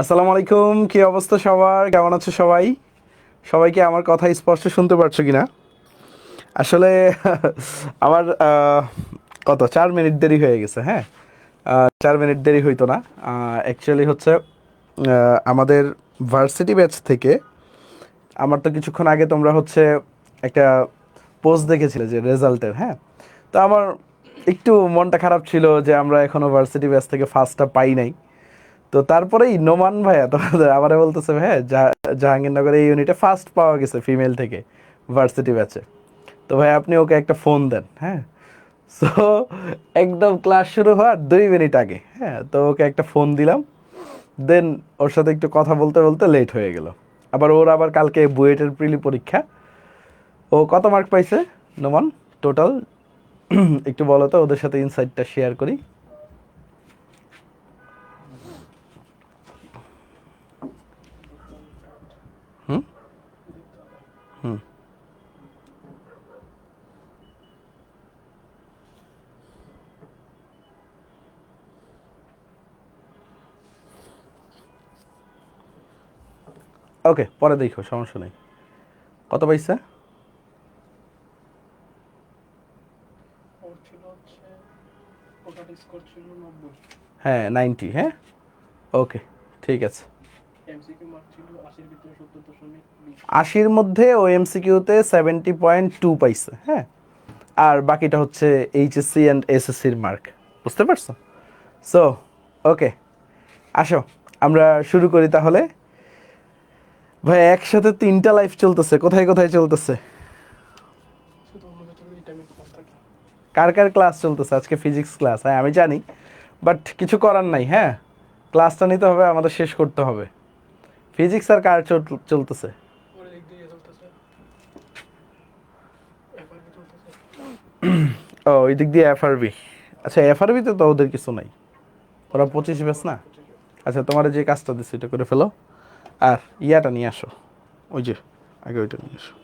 আসসালামু আলাইকুম, কি অবস্থা সবার? কেমন আছো সবাই? সবাইকে আমার কথা স্পষ্ট শুনতে পারছো কিনা? আসলে আমার 4 মিনিট দেরি হয়ে গেছে। হ্যাঁ, 4 মিনিট দেরি হইতো না। অ্যাকচুয়ালি হচ্ছে আমাদের ভার্সিটি ব্যাচ থেকে আমার তো কিছুক্ষণ আগে তোমরা হচ্ছে একটা পোস্ট দেখেছিলে যে রেজাল্টের। হ্যাঁ, তো আমার একটু মনটা খারাপ ছিল যে আমরা এখনো ভার্সিটি ব্যাচ থেকে ফার্স্টটা পাই নাই। তো তারপরেই নোমান ভাইয়া তোমাদের আমারে বলতেছে, হ্যাঁ জাহাঙ্গীরনগর এই ইউনিটে ফার্স্ট পাওয়া গেছে ফিমেল থেকে ভার্সিটি ব্যাচে। তো ভাই আপনি ওকে একটা ফোন দেন। হ্যাঁ, সো একদম ক্লাস শুরু হওয়ার 2 মিনিট আগে, হ্যাঁ, তো ওকে একটা ফোন দিলাম। দেন ওর সাথে একটু কথা বলতে বলতে লেট হয়ে গেল। আবার কালকে বুয়েটের প্রিলি পরীক্ষা। ও কত মার্ক পাইছে নোমান টোটাল? একটু বলো তো, ওদের সাথে ইনসাইটটা শেয়ার করি। হুম হুম ওকে, পরে দেখো, সমস্যা নেই। কত পাইছে? ওর ছিল হচ্ছে টোটাল স্কোর ছিল 90। হ্যাঁ, 90। হ্যাঁ, ওকে, ঠিক আছে। এমসিকিউ মার্ক ছিল ৮০-র ভিতরে ৭০.২০। 80-র মধ্যে ও এমসিকিউতে 70.2 পাইছে। হ্যাঁ, আর বাকিটা হচ্ছে এইচএসসি অ্যান্ড এসএসসির মার্ক। বুঝতে পারছো? সো ওকে, আসো আমরা শুরু করি তাহলে। ভাই একসাথে 3টা লাইভ চলতেছে, কোথায় কোথায় চলতেছে? শুধু অন্য ভেতরে এই টাইমে ক্লাস থাকে। কার কার ক্লাস চলতেছে? আজকে ফিজিক্স ক্লাস, হ্যাঁ আমি জানি, বাট কিছু করার নাই। হ্যাঁ, ক্লাসটা নিতে হবে, আমাদের শেষ করতে হবে। ফিজিক্স আর কার চলতেছে? ওর দিক দিয়ে চলতেছে, এফআরবি চলতেছে। ও, ওই দিক দিয়ে এফআরবি। আচ্ছা, এফআরবিতে তো ওদের কিছু নাই, ওরা 25 ব্যাচ না। আচ্ছা, তোমার যে কাজটা দিচ্ছে এটা করে ফেলো, আর ইয়াটা নিয়ে আসো, ওই যে আগে ওইটা নিয়ে আসো।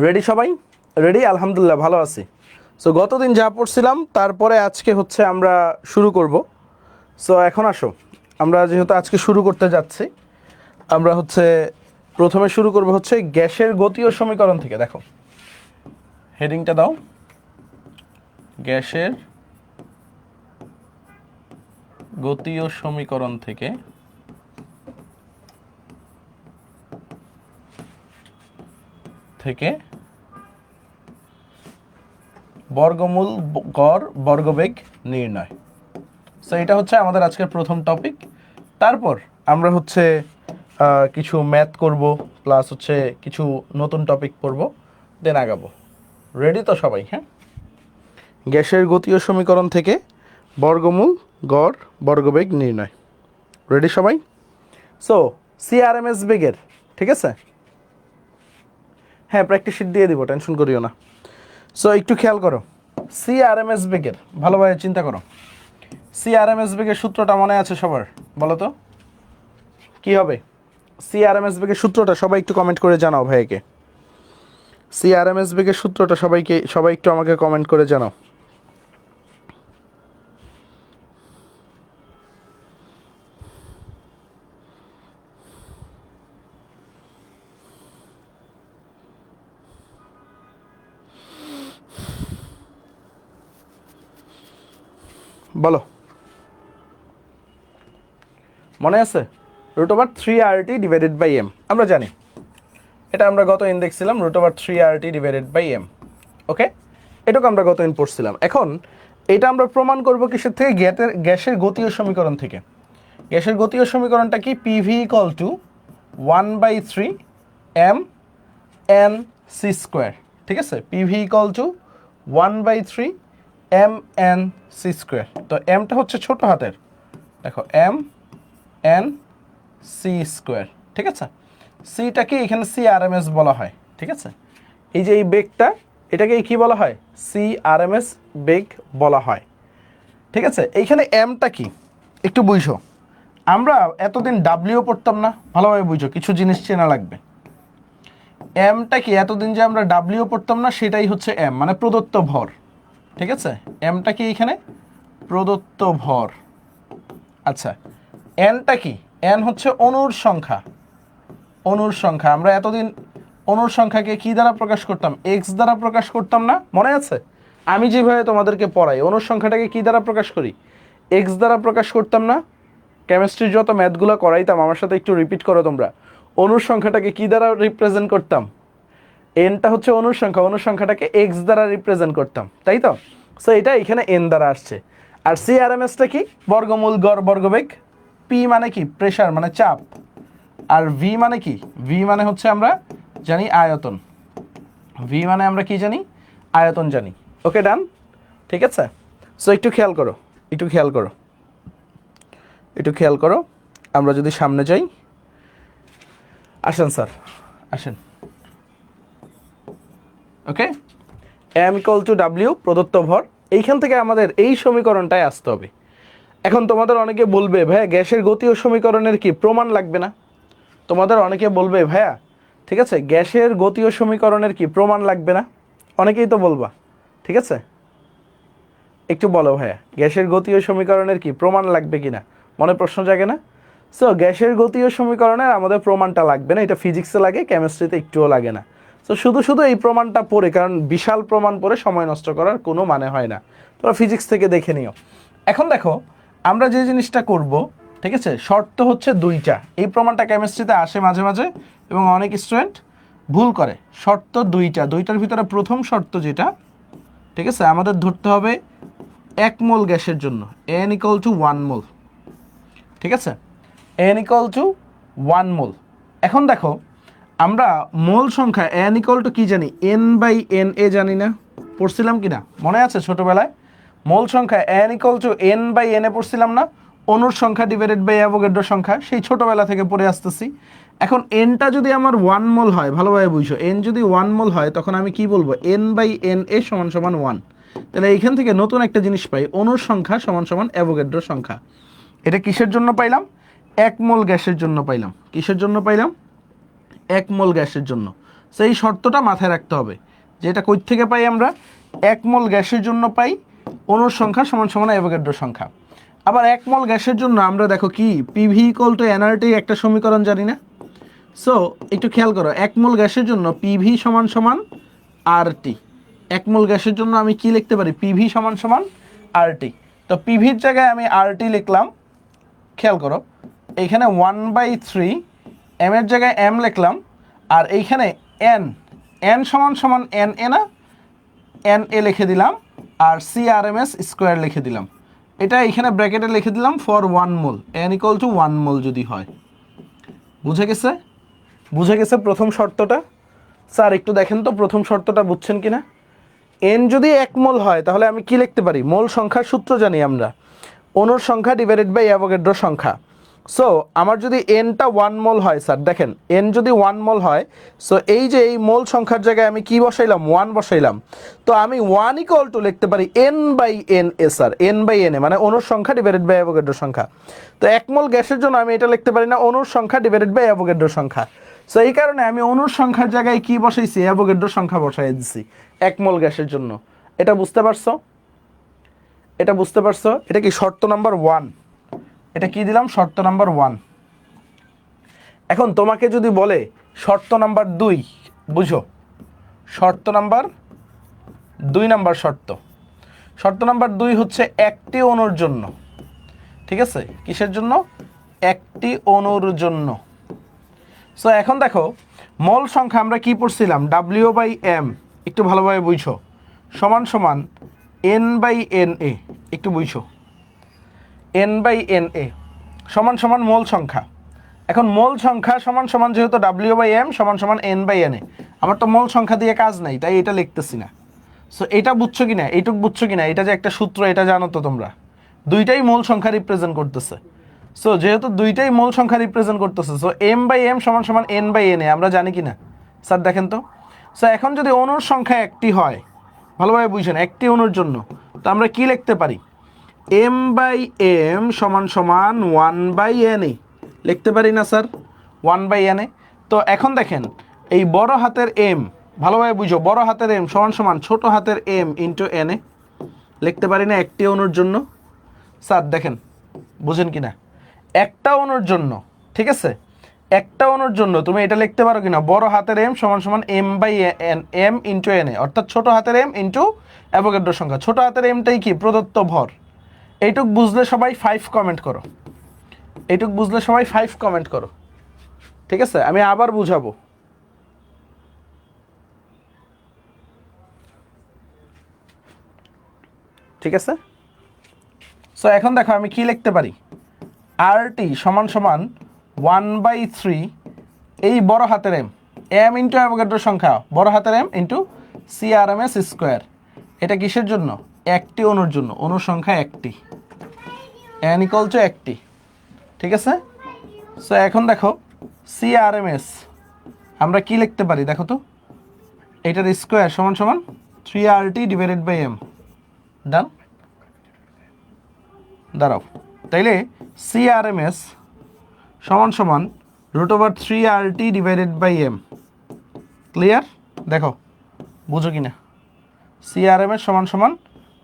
রেডি সবাই? রেডি, আলহামদুলিল্লাহ ভালো আছি। সো গতদিন যা পড়ছিলাম তারপরে আজকে হচ্ছে আমরা শুরু করব। সো এখন আসো, আমরা যেহেতু আজকে শুরু করতে যাচ্ছি, আমরা হচ্ছে প্রথমে শুরু করব হচ্ছে গ্যাসের গতীয় সমীকরণ থেকে। দেখো হেডিংটা দাও, গ্যাসের গতীয় সমীকরণ থেকে থেকে বর্গমূল গড় বর্গবেগ নির্ণয়। সো এটা হচ্ছে আমাদের আজকের প্রথম টপিক। তারপর আমরা হচ্ছে কিছু ম্যাথ করব, প্লাস হচ্ছে কিছু নতুন টপিক পড়ব, দেন আগাবো। রেডি তো সবাই? হ্যাঁ, গ্যাসের গতীয় সমীকরণ থেকে বর্গমূল গড় বর্গবেগ নির্ণয়। রেডি সবাই? সো সিআরএমএস বেগের, ঠিক আছে? হ্যাঁ, প্র্যাকটিস শিট দিয়ে দিব, টেনশন করিও না। সো একটু খেয়াল করো, সিআরএমএস বেগের ভালোভাবে চিন্তা করো। সিআরএমএস বেগের সূত্রটা মনে আছে সবার? বলো তো কি হবে? সিআরএমএস বেগের সূত্রটা সবাই একটু কমেন্ট করে জানাও ভাইকে। সিআরএমএস বেগের সূত্রটা সবাই একটু আমাকে কমেন্ট করে জানাও। বলো, মনে আছে? √3RT ডিভাইডেড বাই এম, আমরা জানি এটা, আমরা গত ইন দেখছিলাম √3RT ডিভাইডেড বাই এম। ওকে, এটাকে আমরা গত ইন পড়ছিলাম। এখন এটা আমরা প্রমাণ করব কিসের থেকে? গ্যাসের গতীয় সমীকরণ থেকে। গ্যাসের গতীয় সমীকরণটা কি? PV equal to 1/3 M N C square. ঠিক আছে, PV equal to 1/3 M N C square. তো এমটা হচ্ছে ছোট হাতের, দেখো এম এন সি স্কোয়ার। ঠিক আছে, সিটাকে এখানে সিআরএমএস বলা হয়। ঠিক আছে, এই যে এই বেগটা, এটাকে কি বলা হয়? সিআরএমএস বেগ বলা হয়। ঠিক আছে, এইখানে এমটা কি একটু বুঝো। আমরা এতদিন ডাব্লিউ পড়তাম না, ভালোভাবে বুঝো, কিছু জিনিস চেনা লাগবে। এমটা কি এতদিন যে আমরা ডাব্লিউ পড়তাম না সেটাই হচ্ছে এম, মানে প্রদত্ত ভর। ঠিক আছে, এমটা কি এখানে প্রদত্ত ভর। আচ্ছা, এনটা কি? এন হচ্ছে অণুর সংখ্যা। অণুর সংখ্যা আমরা এতদিন অণুর সংখ্যাকে কি দ্বারা প্রকাশ করতাম? এক্স দ্বারা প্রকাশ করতাম না, মনে আছে? আমি যেভাবে তোমাদেরকে পড়াই অণুর সংখ্যাটাকে কি দ্বারা প্রকাশ করি? এক্স দ্বারা প্রকাশ করতাম না? কেমিস্ট্রির যত ম্যাথগুলো করাইতাম আমার সাথে একটু রিপিট করো তোমরা। অণুর সংখ্যাটাকে কি দ্বারা রিপ্রেজেন্ট করতাম? এনটা হচ্ছে অণুর সংখ্যা, অণুর সংখ্যাটাকে এক্স দ্বারা রিপ্রেজেন্ট করতাম, তাই তো? সো এটা এখানে এন দ্বারা আসছে। আর সিআরএমএসটা কি? বর্গমূল গড় বর্গবেগ। পি মানে কি? প্রেসার মানে চাপ। আর ভি মানে কি? ভি মানে হচ্ছে আমরা জানি আয়তন। ভি মানে আমরা কি জানি? আয়তন জানি। ওকে, ডান। ঠিক আছে, সো একটু খেয়াল করো, একটু খেয়াল করো, একটু খেয়াল করো। আমরা যদি সামনে যাই, আসেন স্যার, আসেন। ওকে, এম ইকুয়াল টু ডাব্লিউ প্রদত্ত ভর। এইখান থেকে আমাদের এই সমীকরণটায় আসতে হবে। এখন তোমাদের অনেকে বলবে ভাইয়া গ্যাসের গতীয় সমীকরণের কি প্রমাণ লাগবে না? তোমাদের অনেকে বলবে ভাইয়া, ঠিক আছে, গ্যাসের গতীয় সমীকরণের কি প্রমাণ লাগবে না? অনেকেই তো বলবা, ঠিক আছে? একটু বলো ভাইয়া, গ্যাসের গতীয় সমীকরণের কি প্রমাণ লাগবে কিনা? মনে প্রশ্ন জাগে না? সো গ্যাসের গতীয় সমীকরণের আমাদের প্রমাণটা লাগবে না, এটা ফিজিক্সে লাগে, কেমিস্ট্রিতে একটুও লাগে না। সো শুধু শুধু এই প্রমাণটা পড়ে, কারণ বিশাল প্রমাণ পড়ে সময় নষ্ট করার কোনো মানে হয় না, তোমরা ফিজিক্স থেকে দেখে নিও। এখন দেখো আমরা যে জিনিসটা করব, ঠিক আছে, শর্ত হচ্ছে দুইটা। এই প্রমাণটা কেমিস্ট্রিতে আসে মাঝে মাঝে এবং অনেক স্টুডেন্ট ভুল করে। শর্ত দুইটা, দুইটার ভিতরে প্রথম শর্ত যেটা, ঠিক আছে, আমাদের ধরতে হবে 1 মোল গ্যাসের জন্য n ইকুয়াল টু 1 মোল। ঠিক আছে, n ইকুয়াল টু 1 মোল। এখন দেখো আমরা মোল সংখ্যা n ইকুয়াল টু কি জানি? n বাই n এ জানি না? পড়ছিলাম কি না, মনে আছে ছোটবেলায়? মোল সংখ্যা n equal to n by n A পড়ছিলাম না? অণুর সংখ্যা ডিভাইডেড বাই অ্যাভোগাড্রো সংখ্যা, সেই ছোটবেলা থেকে পড়ে আসতেছি। এখন nটা যদি আমার 1 মোল হয়, ভালোভাবে বুঝো, n যদি 1 মোল হয় তখন আমি কি বলবো? n বাই n এ সমান সমান 1। তাহলে এইখান থেকে নতুন একটা জিনিস পাই, অণুর সংখ্যা সমান সমান অ্যাভোগাড্রো সংখ্যা। এটা কিসের জন্য পাইলাম? 1 মোল গ্যাসের জন্য পাইলাম। কিসের জন্য পাইলাম? 1 মোল গ্যাসের জন্য। সেই শর্তটা মাথায় রাখতে হবে, যে এটা কই থেকে পাই আমরা? 1 মোল গ্যাসের জন্য পাই অণুর সংখ্যা সমান সমান অ্যাভোগাড্রো সংখ্যা। আবার 1 মোল গ্যাসের জন্য আমরা দেখো কি পিভি ইকুয়াল টু এনআরটি একটা সমীকরণ জানি না? সো একটু খেয়াল করো, 1 মোল গ্যাসের জন্য পিভি সমান সমান আরটি। 1 মোল গ্যাসের জন্য আমি কি লিখতে পারি? পিভি সমান সমান আরটি। তো পিভির জায়গায় আমি আরটি লিখলাম, খেয়াল করো, এইখানে 1/3 এম এর জায়গায় এম লিখলাম, আর এইখানে এন, এন সমান সমান এন এ না, এন এ লিখে দিলাম, আর সিআরএমএস স্কোয়ার লিখে দিলাম। এটা এইখানে ব্র্যাকেটে লিখে দিলাম for 1 mole, N equal two 1 মোল যদি হয়। বুঝে গেছে? বুঝে গেছে প্রথম শর্তটা? স্যার একটু দেখেন তো প্রথম শর্তটা বুঝছেন কিনা? এন যদি 1 মোল হয় তাহলে আমি কি লিখতে পারি? মোল সংখ্যার সূত্র জানি আমরা, অণুর সংখ্যা ডিভাইডেড বাই অ্যাভোগাড্রো সংখ্যা। সো আমার যদি এনটা 1 মোল হয়, স্যার দেখেন এন যদি 1 মোল হয়, সো এই যে এই মোল সংখ্যার জায়গায় আমি কি বসাইলাম? 1 বসাইলাম। তো আমি 1 ইকুয়াল টু লিখতে পারি N by N A, sir N by N A মানে অণুর সংখ্যা ডিভাইডেড বাই অ্যাভোগাড্রো সংখ্যা। তো 1 মোল গ্যাসের জন্য আমি এটা লিখতে পারি না? অণুর সংখ্যা ডিভাইডেড বাই অ্যাভোগাড্রো সংখ্যা। সো এই কারণে আমি অণুর সংখ্যার জায়গায় কি বসাইছি? অ্যাভোগাড্রো সংখ্যা বসাই দিছি 1 মোল গ্যাসের জন্য। এটা বুঝতে পারছো? এটা বুঝতে পারছো? এটা কি শর্ত নাম্বার 1? এটা কি দিলাম? শর্ত নাম্বার 1। এখন তোমাকে যদি বলে শর্ত নাম্বার 2, বুঝো, শর্ত নাম্বার 2 নাম্বার শর্ত। শর্ত নাম্বার 2 হচ্ছে একটি অণুর জন্য, ঠিক আছে? কিসের জন্য? একটি অণুর জন্য। সো এখন দেখো মোল সংখ্যা আমরা কি পড়ছিলাম? ডাব্লিউ বাই এম, একটু ভালোভাবে বুঝো, সমান সমান এন বাই এন এ, একটু বুঝো, এন বাই এন এ সমান সমান মোল সংখ্যা। এখন মোল সংখ্যা সমান সমান যেহেতু ডাব্লিউ বাই এম সমান সমান এন বাই এন এ, আমার তো মোল সংখ্যা দিয়ে কাজ নাই, তাই এটা লিখতেছি না। সো এটা বুঝছো কিনা? এইটুক বুঝছো কিনা? এটা যে একটা সূত্র, এটা জানো তো তোমরা, দুইটাই মোল সংখ্যা রিপ্রেজেন্ট করতেছে। সো যেহেতু দুইটাই মোল সংখ্যা রিপ্রেজেন্ট করতেছে, সো এম বাই এম সমান সমান এন বাই এন এ আমরা জানি কিনা? স্যার দেখেন তো। সো এখন যদি অণুর সংখ্যা একটি হয়, ভালোভাবে বুঝছেন, একটি অণুর জন্য, তো আমরা কি লিখতে পারি? এম বাই এম সমান সমান 1 বাই এন এ লিখতে পারি না স্যার? 1 বাই এন এ। তো এখন দেখেন এই বড় হাতের এম, ভালোভাবে বুঝো, বড় হাতের এম সমান সমান ছোট হাতের এম ইন্টু এন এ লিখতে পারি না একটি অণুর জন্য? স্যার দেখেন বুঝেন কি না, একটা অণুর জন্য, ঠিক আছে, একটা অণুর জন্য তুমি এটা লিখতে পারো কিনা, বড় হাতের এম সমান সমান M by N, M into N A, অর্থাৎ ছোট হাতের এম ইন্টু অ্যাভোগাড্রো সংখ্যা। ছোট হাতের এমটাই কি, প্রদত্ত ভর। এইটুক বুঝলে সবাই 5 কমেন্ট করো, এইটুক বুঝলে সবাই 5 কমেন্ট করো, ঠিক আছে? আমি আবার বুঝাবো। ঠিক আছে, সো এখন দেখো আমি কি লিখতে পারি, আর টি সমান সমান 1/3 এই বড় হাতের এম, এম ইন্টু অ্যাভোগাড্রো সংখ্যা, বড় হাতের এম ইন্টু সিআরএমএস স্কোয়ার। এটা কিসের জন্য? একটি অণুর জন্য, অণুর সংখ্যা একটি, এন ইকুয়াল টু একটি, ঠিক আছে? সো এখন দেখো সিআরএমএস আমরা কি লিখতে পারি দেখো তো, এটার স্কোয়ার সমান সমান 3RT ডিভাইডেড বাই এম। ডান, দাঁড়াও, তাইলে সিআরএমএস সমান সমান √3RT divided by M. Clear? দেখো বুঝো কিনা, সিআরএমএস সমান সমান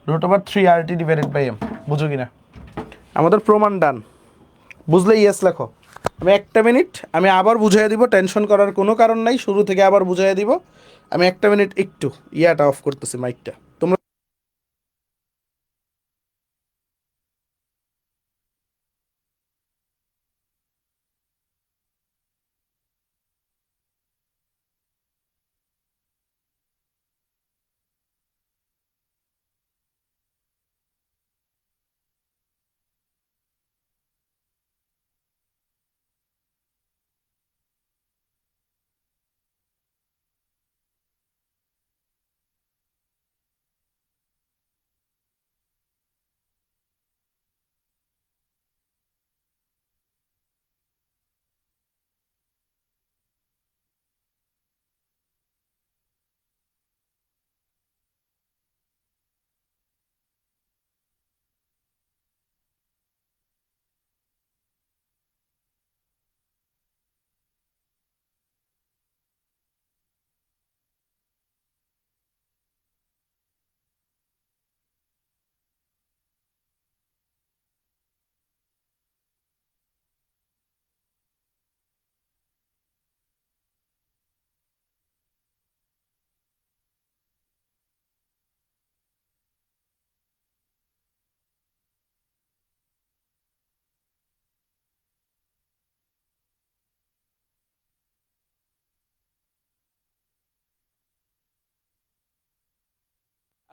√3RT ডিভাইডেড বাই এম, বুঝো কিনা? আমাদের প্রমাণ ডান, বুঝলে ইয়েস লেখো। আমি একটা মিনিট, আমি আবার বুঝিয়ে দিব, টেনশন করার কোনো কারণ নাই, শুরু থেকে আবার বুঝিয়ে দিব। আমি একটা মিনিট একটু ইয়াটা অফ করতেছি, মাইকটা। তোমরা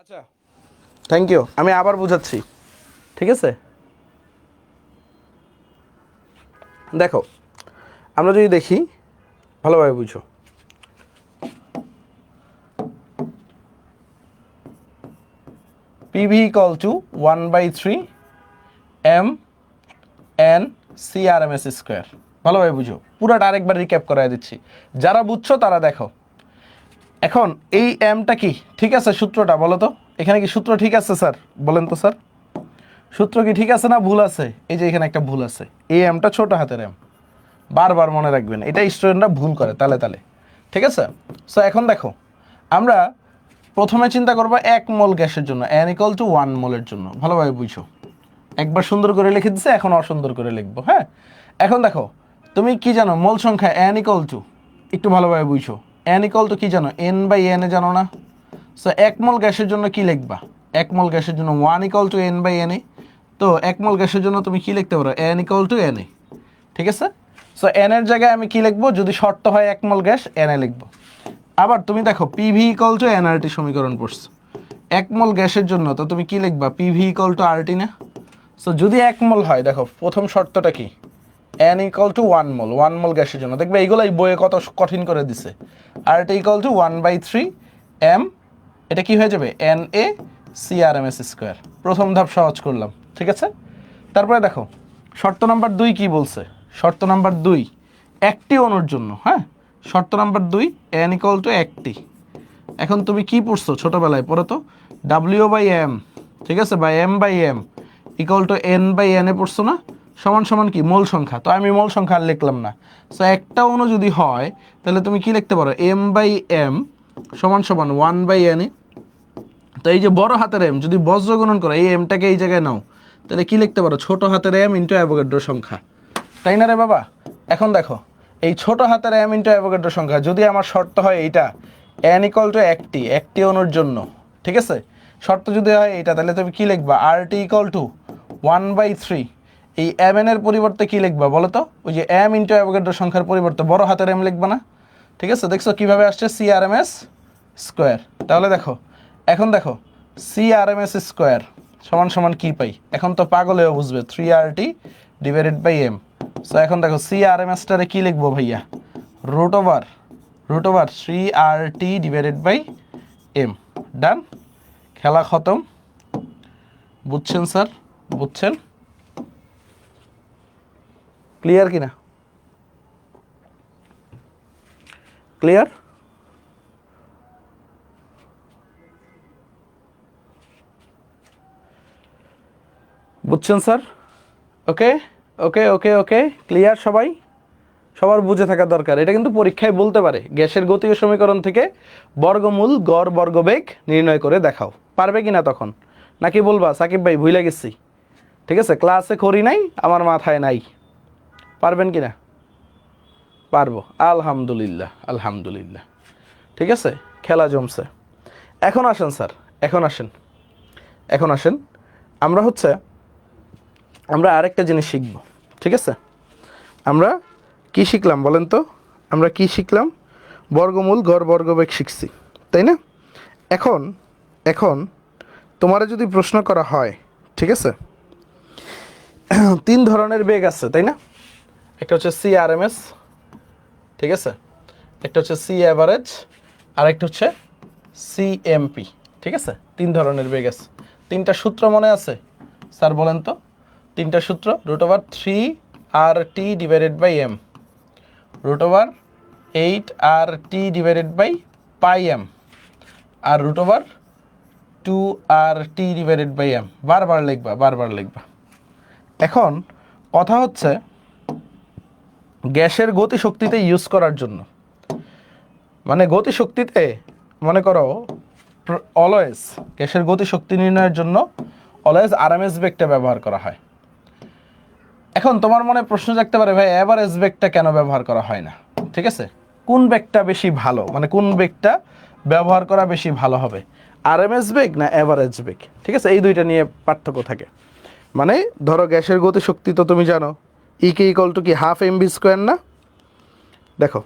আচ্ছা, থ্যাংক ইউ, আমি আবার বুঝাচ্ছি, ঠিক আছে? দেখো আমরা যদি দেখি, ভালোভাবে বুঝো, PV equal to 1/3 M N CRMS square. ভালোভাবে বুঝো, পুরোটা আরেকবার রিক্যাপ করাই দিচ্ছি, যারা বুঝছো তারা দেখো। এখন এই এমটা কি ঠিক আছে, সূত্রটা বলো তো, এখানে কি সূত্র ঠিক আছে স্যার? বলেন তো স্যার, সূত্র কি ঠিক আছে না ভুল আছে? এই যে এখানে একটা ভুল আছে, এই এমটা ছোট হাতের এম, বারবার মনে রাখবেন, এটা স্টুডেন্টরা ভুল করে তালে তালে, ঠিক আছে? সো এখন দেখো আমরা প্রথমে চিন্তা করবো 1 মোল গ্যাসের জন্য, n ইকুয়াল টু 1 মোলের জন্য। ভালোভাবে বুঝো, একবার সুন্দর করে লিখে দিচ্ছে, এখন অসুন্দর করে লিখবো, হ্যাঁ? এখন দেখো তুমি কি জানো, মোল সংখ্যা n ইকুয়াল টু, একটু ভালোভাবে বুঝো, n ইকুয়াল টু কি জানো, n/n এ জানো না? সো 1 মোল গ্যাসের জন্য কি লিখবা, 1 মোল গ্যাসের জন্য 1 ইকুয়াল টু n/n এ। তো 1 মোল গ্যাসের জন্য তুমি কি লিখতে পারো, n ইকুয়াল টু n এ, ঠিক আছে? সো n এর জায়গায় আমি কি লিখবো, যদি শর্ত হয় 1 মোল গ্যাস, n এ লিখবো। আবার তুমি দেখো PV ইকুয়াল টু nRT সমীকরণ পড়ছো, 1 মোল গ্যাসের জন্য, তো তুমি কি লিখবা, PV ইকুয়াল টু RT না? সো যদি 1 মোল হয়, দেখো প্রথম শর্তটা কি, n ইকুয়াল টু 1 মোল, 1 মোল গ্যাসের জন্য, দেখবে এইগুলাই বইয়ে কত কঠিন করে দিছে। RT ইকুয়াল টু 1/3 M, এটা কি হয়ে যাবে, NA CRMS স্কোয়ার। প্রথম ধাপ সহজ করলাম, ঠিক আছে? তারপরে দেখো শর্ত নাম্বার 2 কি বলছে, শর্ত নাম্বার 2 একটি অণুর জন্য, হ্যাঁ, শর্ত নাম্বার 2 n ইকুয়াল টু একটি। এখন তুমি কি পড়ছো ছোটবেলায়, পড়ো তো W/M, ঠিক আছে, বা M/M ইকুয়াল টু N/N এ পড়ছো না? সমান সমান কি মোল সংখ্যা, তো আমি মোল সংখ্যা আর লিখলাম না। সো একটা অণু যদি হয় তাহলে তুমি কি লিখতে পারো, এম বাই এম সমান সমান 1/n। তো এই যে বড় হাতের এম যদি বজ্র গুণন করো, এই এমটাকে এই জায়গায় নাও, তাহলে কি লিখতে পারো, ছোট হাতের এম ইন্টু অ্যাভোগাড্রো সংখ্যা, তাই না রে বাবা? এখন দেখো এই ছোট হাতের এম ইন্টু অ্যাভোগাড্রো সংখ্যা যদি আমার শর্ত হয় এইটা n ইকুয়াল টু একটি অণুর জন্য, ঠিক আছে, শর্ত যদি হয় এইটা, তাহলে তুমি কি লিখবা, আর টি ইকুয়াল টু 1/3। এই এম এন এর পরিবর্তে কি লিখবা বলো তো, ওই যে এম ইন্টু অ্যাভোগাড্রো সংখ্যার পরিবর্তে বড় হাতের এম লিখবা না? ঠিক আছে, দেখছো কিভাবে আসছে, CRMS স্কোয়ার। তাহলে দেখো এখন দেখো CRMS স্কোয়ার সমান সমান কি পাই, এখন তো পাগলেও বুঝবে, 3RT divided by M. So এখন দেখো CRMSটারে কি লিখবো ভাইয়া, root over 3RT divided by m. Done, খেলা খতম। বুঝছেন স্যার, বুঝছেন? ক্লিয়ার কিনা? ক্লিয়ার? বুঝছেন স্যার? ওকে ওকে ওকে ওকে, ক্লিয়ার সবাই? সবার বুঝে থাকা দরকার, এটা কিন্তু পরীক্ষায় বলতে পারে, গ্যাসের গতীয় সমীকরণ থেকে বর্গমূল গড় বর্গবেগ নির্ণয় করে দেখাও, পারবে কিনা তখন? নাকি বলবা সাকিব ভাই ভুলে গেছি, ঠিক আছে ক্লাসে করি নাই, আমার মাথায় নাই? পারবেন কিনা? পারবো, আলহামদুলিল্লাহ আলহামদুলিল্লাহ। ঠিক আছে, খেলা জমছে। এখন আসেন স্যার, এখন আসেন আমরা আরেকটা জিনিস শিখব, ঠিক আছে? আমরা কি শিখলাম বলেন তো, আমরা কি শিখলাম, বর্গমূল গড় বর্গবেগ শিখছি, তাই না? এখন তোমারে যদি প্রশ্ন করা হয়, ঠিক আছে, 3 ধরনের বেগ আছে, তাই না? একটা হচ্ছে CRMS, ঠিক আছে, একটা হচ্ছে C অ্যাভারেজ, আর একটা হচ্ছে CMP, ঠিক আছে? 3 ধরনের বেগ আছে। 3টা সূত্র মনে আছে স্যার বলেন তো? 3টা সূত্র, √3RT divided by M, √8RT divided by pi M, আর √2RT ডিভাইডেড বাই এম। বারবার লিখবা। এখন কথা হচ্ছে গ্যাসের গতিশক্তিতে ইউজ করার জন্য, মানে গতিশক্তিতে মনে করো অলওয়েজ গ্যাসের গতিশক্তি নির্ণয়ের জন্য অলওয়েজ আরএমএস বেগটা ব্যবহার করা হয়। এখন তোমার মনে প্রশ্ন জাগতে পারে, ভাই এভারেজ বেগটা কেন ব্যবহার করা হয় না? ঠিক আছে, কোন বেগটা বেশি ভালো, মানে কোন বেগটা ব্যবহার করা বেশি ভালো হবে, আরএমএস বেগ না এভারেজ বেগ? ঠিক আছে, এই দুইটা নিয়ে পার্থক্য থাকে। মানে ধরো গ্যাসের গতিশক্তি তো তুমি জানো, ইকে ইকুয়াল টু কি হাফ এমভি স্কোয়ার না? দেখো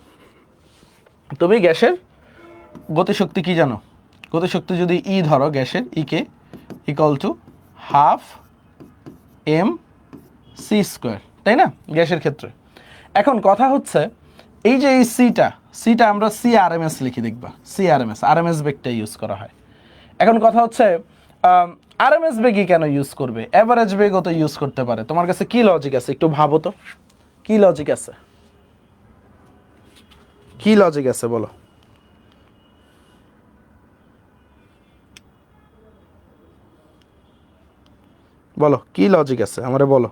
তুমি গ্যাসের গতিশক্তি কি জানো, গতিশক্তি যদি ই ধরো গ্যাসের, ইকে equal to half M c square, তাই না গ্যাসের ক্ষেত্রে? এখন কথা হচ্ছে এই যে এই সিটা আমরা CRMS লিখি, দেখবা আরএমএস বেগটা ইউজ করা হয়। এখন কথা হচ্ছে আরএমএস বেগই কেন ইউজ করবে, এভারেজ বেগও তো ইউজ করতে পারে। তোমার কাছে কি লজিক আছে একটু ভাবো তো, কি লজিক আছে বলো? বলো কি লজিক আছে আমারে বলো।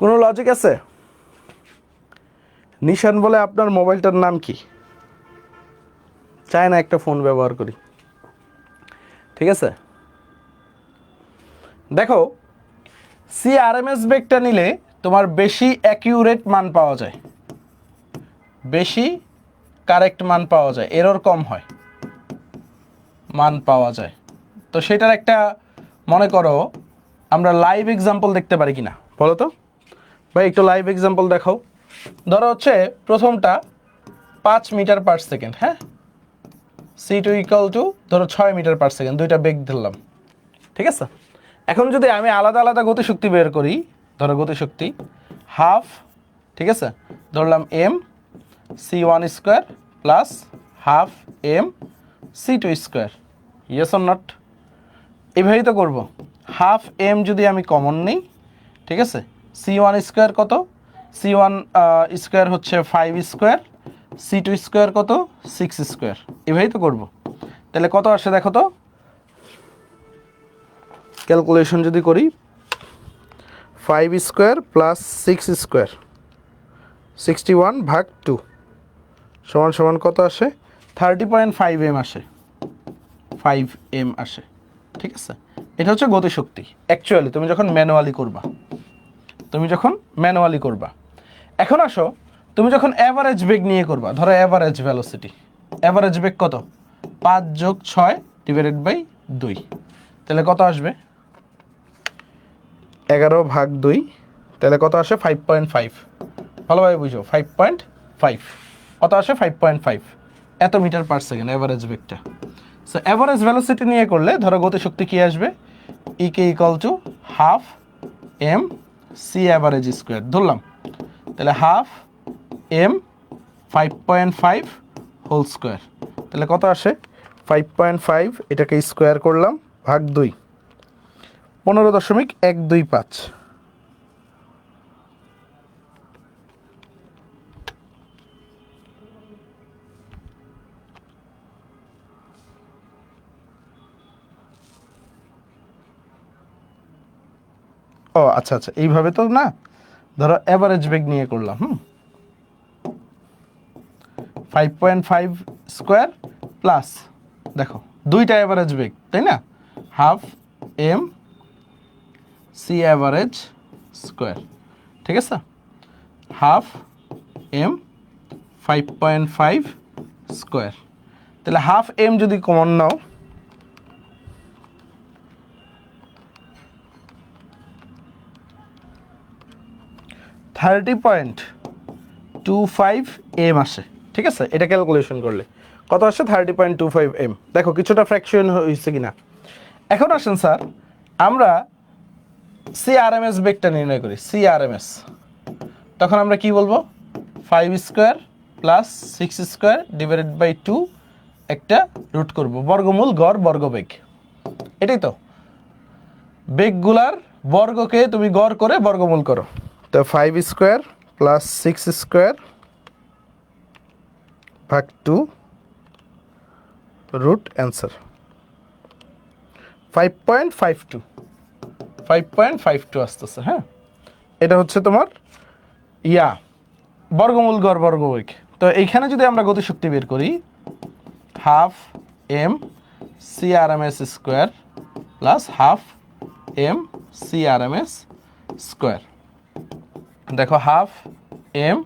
কোনো লজিক আছে? নিশান বলে আপনার মোবাইলটার নাম কি? চায় না একটা ফোন ব্যবহার করি, ঠিক আছে? দেখো CRMS বেগটা নিলে তোমার বেশি অ্যাকিউরেট মান পাওয়া যায়, বেশি কারেক্ট মান পাওয়া যায়, এরর কম হয়, মান পাওয়া যায়। তো সেটার একটা মনে করো আমরা লাইভ এক্সাম্পল দেখতে পারি কিনা বলো তো ভাই, একটু লাইভ এক্সাম্পল দেখাও। ধরো হচ্ছে প্রথমটা 5 মিটার পার সেকেন্ড, হ্যাঁ, C2 ইকুয়াল টু ধরো 6 মিটার পার সেকেন্ড, দুইটা বেগ ধরলাম, ঠিক আছে? এখন যদি আমি আলাদা আলাদা গতিশক্তি বের করি, ধরো গতিশক্তি হাফ, ঠিক আছে, ধরলাম M C1 square plus half M c2 square, yes or not? এইভাবেই তো করবো। হাফ এম যদি আমি কমন নিই, ঠিক আছে, c1 স্কোয়ার কত, c1 স্কোয়ার হচ্ছে 5 স্কোয়ার, c2 স্কোয়ার কত 6 স্কোয়ার, এভাবেই তো করবো। তাহলে কত আসে দেখো তো, ক্যালকুলেশন যদি করি 5 স্কোয়ার প্লাস 6 স্কোয়ার 61 ভাগ 2 সমান সমান কত আসে, 30.5 এম আসে, 5 এম আসে, ঠিক আছে। এটা হচ্ছে গতিশক্তি অ্যাকচুয়ালি তুমি যখন ম্যানুয়ালি করবা, এখন আসো তুমি যখন অ্যাভারেজ বেগ নিয়ে করবা, ধরো অ্যাভারেজ ভেলোসিটি, অ্যাভারেজ বেগ কত, 5 যোগ 6 ডিভাইডেড বাই 2, তাহলে কত আসবে 11 ভাগ 2, তাহলে কত আসে 5.5, ভালোভাবে বুঝো 5.5, কত আসে 5.5 এত মিটার পার সেকেন্ড অ্যাভারেজ বেগটা। সো অ্যাভারেজ ভেলোসিটি নিয়ে করলে ধরো গতিশক্তি কি আসবে, ইকে equal to half M C average square ধরলাম, তাহলে হাফ এম 5.5 হোল স্কোয়ার, তাহলে কত আসে 5.5, এটাকে স্কোয়ার করলাম ভাগ 2, 15.125। ও আচ্ছা আচ্ছা, এইভাবে তো না, ধরো অ্যাভারেজ বেগ নিয়ে করলাম, 5.5 স্কোয়ার প্লাস, দেখো দুইটা অ্যাভারেজ বেগ তাই না, half M C average square, ঠিক আছে, হাফ এম 5.5 স্কোয়ার, তাহলে হাফ এম যদি কমন নাও, $30.25 এম আসে, ঠিক আছে। এটা ক্যালকুলেশন করলে কত আসে 30.25 এম। দেখো কিছুটা ফ্র্যাকশন হয়েছে কিনা। এখন আসেন স্যার আমরা সিআরএমএস বেগটা নির্ণয় করি, সিআরএমএস, তখন আমরা কি বলবো, 5 square plus 6 square divided by 2 একটা রুট করব, বর্গমূল গড় বর্গবেগ, এটাই তো, বেগগুলার বর্গকে তুমি গড় করে বর্গমূল করো, তো 5 স্কোয়ার প্লাস 6 স্কোয়ার ভাগ 2 রুট অ্যান্সার 5.52 আসতেছে। হ্যাঁ, এটা হচ্ছে তোমার বর্গমূল গড় বর্গবেগ। তো এইখানে যদি আমরা গতিশক্তি বের করি, half m CRMS square plus half m CRMS square, দেখো half m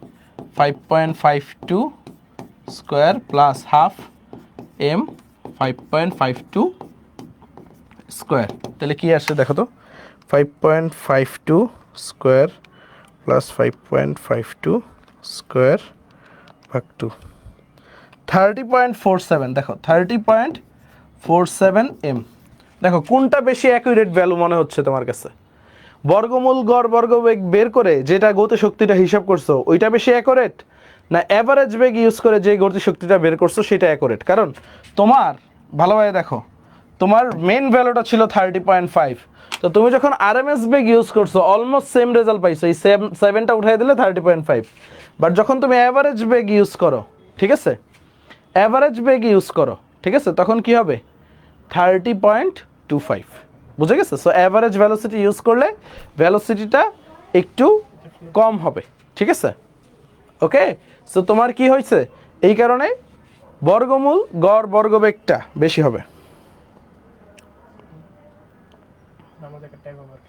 5.52 square plus half m 5.52 square, তাহলে কি আসে দেখো তো, 5.52 স্কোয়ার প্লাস 5.52 স্কোয়ার ভাগ 2, 30.47, দেখো 30.47 এম। দেখো কোনটা বেশি অ্যাকুরেট ভ্যালু মনে হচ্ছে তোমার কাছে, বর্গমূল গড় বর্গবেগ বের করে যেটা গতিশক্তিটা হিসাব করছো ওইটা বেশি অ্যাকুরেট, না অ্যাভারেজ বেগ ইউজ করে যে গতিশক্তিটা বের করছো সেটা অ্যাকুরেট? কারণ তোমার ভালোভাবে দেখো, তোমার মেন ভ্যালুটা ছিল 30.5, তো তুমি যখন আরএমএস বেগ ইউজ করছো অলমোস্ট সেম রেজাল্ট পাইছো, এই 7টা উঠাই দিলে 30.5, বাট যখন তুমি অ্যাভারেজ বেগ ইউজ করো, ঠিক আছে, অ্যাভারেজ বেগ ইউজ করো, ঠিক আছে, তখন কি হবে 30.25, বুঝে গেছে? সো অ্যাভারেজ ভ্যালোসিটি ইউজ করলে ভ্যালোসিটিটা একটু কম হবে, ঠিক আছে, ওকে। সো তোমার কি হয়েছে, এই কারণে বর্গমূল গড় বর্গবেগটা বেশি হবে। আমাদের একটা ট্যাগ ওভার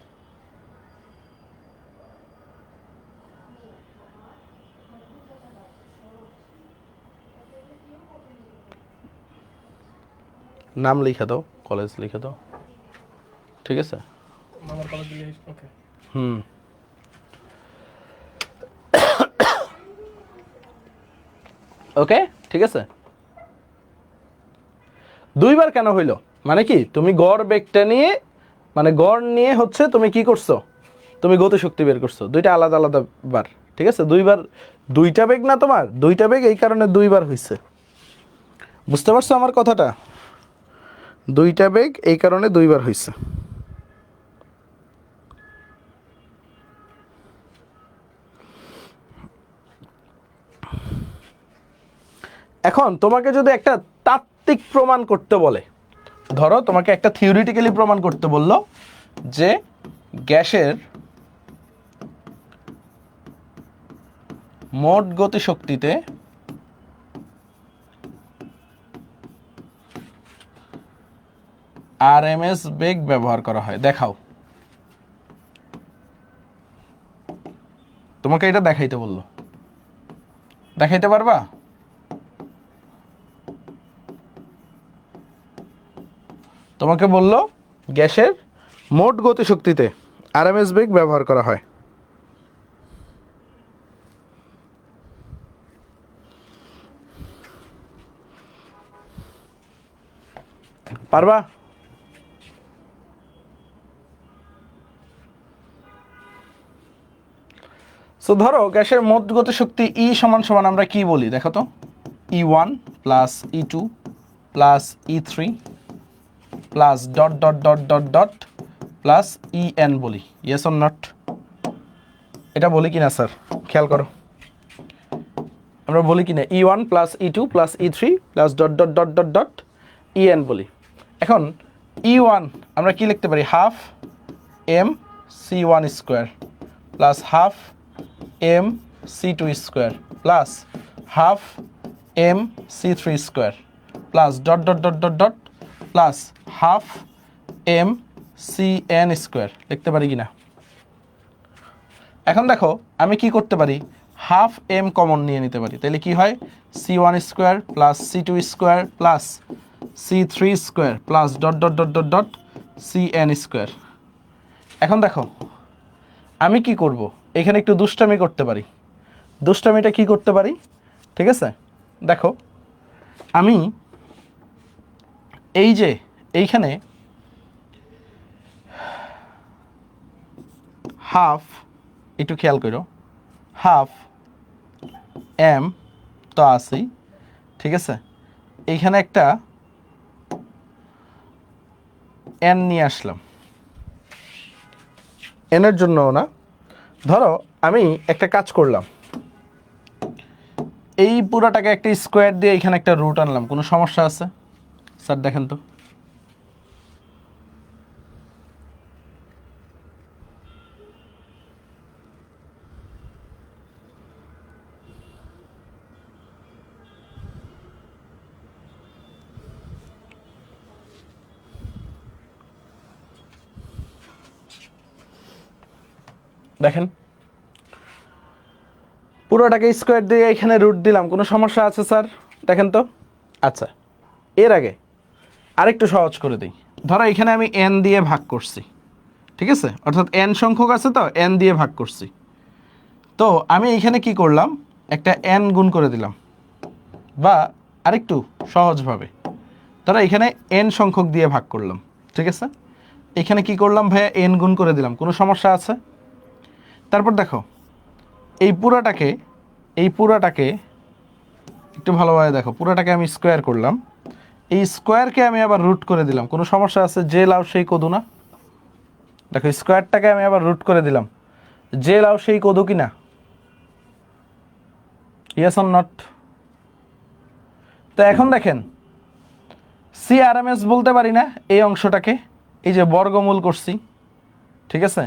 নাম লিখে দাও, কলেজ লিখে দাও, ঠিক আছে। আমার কলেজ দিলে ওকে। ওকে, ঠিক আছে। দুইবার কেন হইলো, মানে কি তুমি গড় বেগটা নিয়ে, মানে গড় নিয়ে হচ্ছে তুমি কি করছো, তুমি গতিশক্তি বের করছো, দুইটা আলাদা আলাদা বার, ঠিক আছে। দুইবার, দুইটা বেগ না তোমার, দুইটা বেগ, এই কারণে দুইবার হইছে। বুঝতে পারছো আমার কথাটা? দুইটা বেগ, এই কারণে দুইবার হয়েছে। এখন তোমাকে যদি একটা তাত্ত্বিক প্রমাণ করতে বলে, ধরো তোমাকে একটা থিওরিটিক্যালি প্রমাণ করতে বললো যে গ্যাসের মোট গতিশক্তিতে আরএমএস বেগ ব্যবহার করা হয়, দেখাও। তোমাকে এটা দেখাইতে বললো, দেখাইতে পারবা? তোমাকে বললো গ্যাসের মোট গতিশক্তিতে আরএমএস বেগ ব্যবহার করা হয়, পারবা? সো ধরো গ্যাসের মোট গতিশক্তি ই সমান সমান আমরা কি বলি দেখো তো, E1 plus E2 plus E3 plus dot dot dot dot dot plus EN বলি, ইয়েস অর নট? এটা বলি কিনা স্যার, খেয়াল করো, আমরা বলি কিনা E1 plus E2 plus E3 plus dot dot dot dot dot EN বলি। এখন E1 আমরা কি লিখতে পারি, half M C1 square plus half M C2 square plus half M C3 square plus dot dot dot dot dot plus half M CN square লিখতে পারি কিনা? এখন দেখো আমি কি করতে পারি, হাফ এম কমন নিয়ে নিতে পারি, তাহলে কি হয় C1 square plus C2 square plus C3 square plus dot dot dot dot dot CN square. এখন দেখো আমি কি করব, এখানে একটু দুষ্টামি করতে পারি। দুষ্টামিটা কি করতে পারি, ঠিক আছে? দেখো আমি এই যে এইখানে হাফ, একটু খেয়াল করো, হাফ এম তো আছেই, ঠিক আছে, এইখানে একটা এন নিয়ে আসলাম, এনের জন্য না। ধরো আমি একটা কাজ করলাম, এই পুরোটাকে একটা স্কোয়ার দিয়ে এখানে একটা রুট আনলাম, কোনো সমস্যা আছে স্যার? দেখেন তো, দেখেন পুরোটাকে স্কোয়ার দিয়ে এখানে রুট দিলাম, কোনো সমস্যা আছে স্যার? দেখেন তো। আচ্ছা, এর আগে আরেকটু সহজ করে দিই। ধরো এখানে আমি এন দিয়ে ভাগ করছি, ঠিক আছে, অর্থাৎ এন সংখ্যক আছে তো এন দিয়ে ভাগ করছি। তো আমি এখানে কি করলাম, একটা এন গুণ করে দিলাম, বা আরেকটু সহজভাবে ধরো এখানে এন সংখ্যক দিয়ে ভাগ করলাম, ঠিক আছে, এখানে কি করলাম ভাইয়া, এন গুণ করে দিলাম, কোনো সমস্যা আছে? তারপর দেখো এই পুরাটাকে একটু ভালোভাবে দেখো, পুরাটাকে আমি স্কোয়ার করলাম, এই স্কোয়ারকে আমি আবার রুট করে দিলাম, কোনো সমস্যা আছে? যে লাভ সেই কদু না? দেখো স্কোয়ারটাকে আমি আবার রুট করে দিলাম, যে লাভ সেই কদু কি না? Yes or not? তো এখন দেখেন CRMS বলতে পারি না এই অংশটাকে, এই যে বর্গমূল করছি, ঠিক আছে,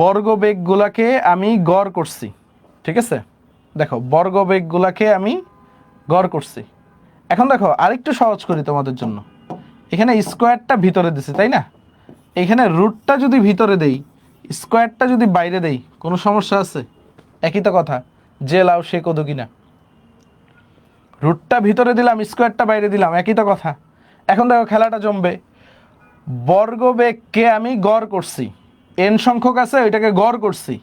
বর্গবেগগুলাকে আমি গড় করছি, ঠিক আছে, দেখো বর্গবেগগুলাকে আমি গড় করছি। এখন দেখো আরেকটু সহজ করি তোমাদের জন্য, এখানে স্কোয়ারটা ভিতরে দিছি তাই না, এখানে রুটটা যদি ভিতরে দেই, স্কোয়ারটা যদি বাইরে দেই, কোনো সমস্যা আছে? একই তো কথা, যে লাভ সে কদু কিনা। রুটটা ভিতরে দিলাম, স্কোয়ারটা বাইরে দিলাম, একই তো কথা। এখন দেখো খেলাটা জমবে, বর্গবেগকে আমি গড় করছি, এন সংখ্যক আছে ওইটাকে গড় করছি,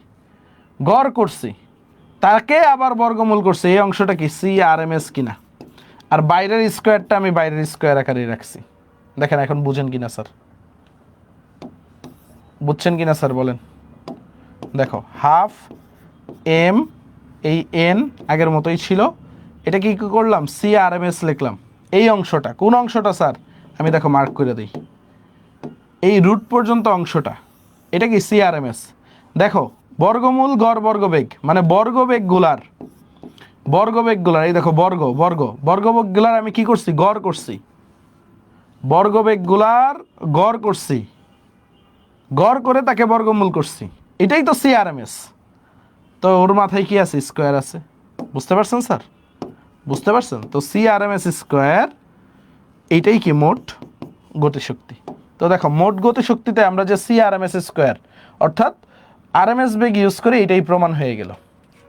তাকে আবার বর্গমূল করছি, এই অংশটা কি CRMS কিনা? আর বাইরের স্কোয়ারটা আমি বাইরের স্কোয়ার আকারে রাখছি। দেখেন এখন বুঝেন কিনা স্যার, বুঝছেন কিনা স্যার বলেন? দেখো হাফ এম, এই এন আগের মতোই ছিল, এটা কি করলাম, CRMS লিখলাম, এই অংশটা কোন অংশটা স্যার? আমি দেখো মার্ক করে দিই, এই রুট পর্যন্ত অংশটা এটা কি সিআরএমএস। দেখো বর্গমূল গড় বর্গবেগ, মানে বর্গবেগগুলার এই দেখো বর্গবেগগুলার আমি কি করছি, গড় করছি, বর্গবেগগুলার গড় করছি, গড় করে তাকে বর্গমূল করছি, এটাই তো সিআরএমএস। তো ওর মাথায় কি আছে, স্কোয়ার আছে, বুঝতে পারছেন স্যার, বুঝতে পারছেন? তো সিআরএমএস স্কোয়ার এইটাই কি মোট গতিশক্তি। তো দেখো মোট গতিশক্তিতে আমরা যে সিআরএমএস স্কোয়ার অর্থাৎ আরএমএস বেগ ইউজ করে এটাই প্রমাণ হয়ে গেল।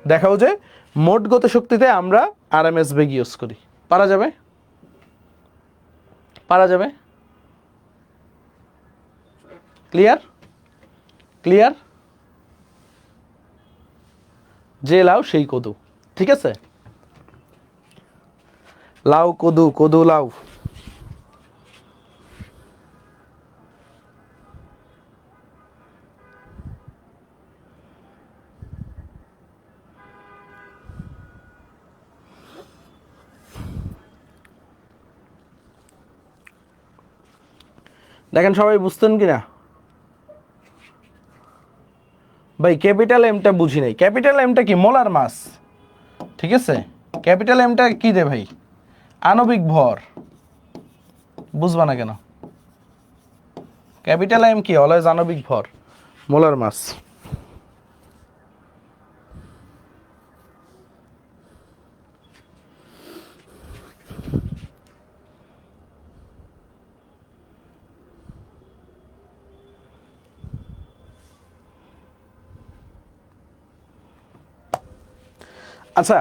দেখাও যে মোট গতিশক্তিতে আমরা আরএমএস বেগ ইউজ করি। পারা যাবে, পারা যাবে, ক্লিয়ার, ক্লিয়ার, যে লাউ সেই কদু, ঠিক আছে, লাউ কদু, কদু লাউ। দেখেন সবাই বুঝতেন কিনা ভাই, ক্যাপিটাল এমটা বুঝি নাই। ক্যাপিটাল এমটা কি, মোলার মাস, ঠিক আছে, ক্যাপিটাল এমটা কি রে ভাই, আণবিক ভর, বুঝবা না কেন? ক্যাপিটাল এম কি, অলওয়েজ আণবিক ভর, মোলার মাস। আচ্ছা,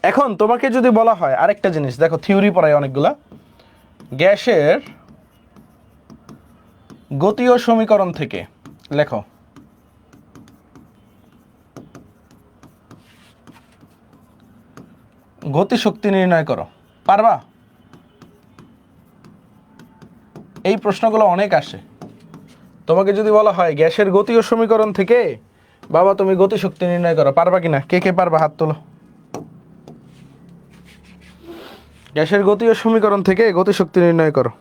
এখন তোমাকে যদি বলা হয় আরেকটা জিনিস, দেখো থিওরি পড়ায় অনেকগুলা, গ্যাসের গতীয় সমীকরণ থেকে লেখো গতিশক্তি নির্ণয় করো, পারবা? এই প্রশ্নগুলো অনেক আসে। তোমাকে যদি বলা হয় গ্যাসের গতীয় সমীকরণ থেকে বাবা তুমি গতিশক্তি নির্ণয় করো, পারবা কিনা? কে কে পারবা হাত তোলো। গ্যাসের গতীয় সমীকরণ থেকে গতিশক্তি নির্ণয় করো।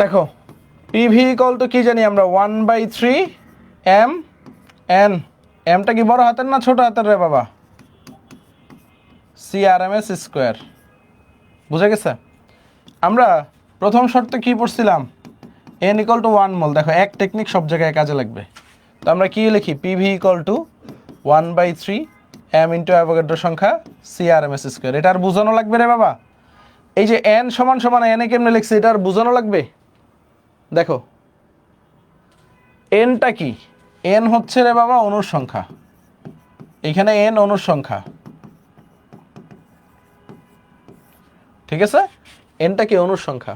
দেখো পিভি ইকুয়াল টু কি জানি আমরা, 1/3 এম এন। এমটা কি বড় হাতের না ছোট হাতের রে বাবা? সিআরএমএস স্কোয়ার, বুঝে গেছে? আমরা প্রথম শর্তে কি পড়ছিলাম, এন ইকুয়াল টু 1 মোল। দেখো এক টেকনিক সব জায়গায় কাজে লাগবে। তো আমরা কি লিখি, PV equal to 1/3 M into Avogadro সংখ্যা সিআরএমএস স্কোয়ার। এটা আর বোঝানো লাগবে রে বাবা? এই যে এন সমান সমান এন এ কেমনে লিখছি, এটা আর বোঝানো লাগবে? দেখো এনটা কি, এন হচ্ছে রে বাবা অণুর সংখ্যা, এখানে এন অণুর সংখ্যা, ঠিক আছে, এনটা কি অণুর সংখ্যা।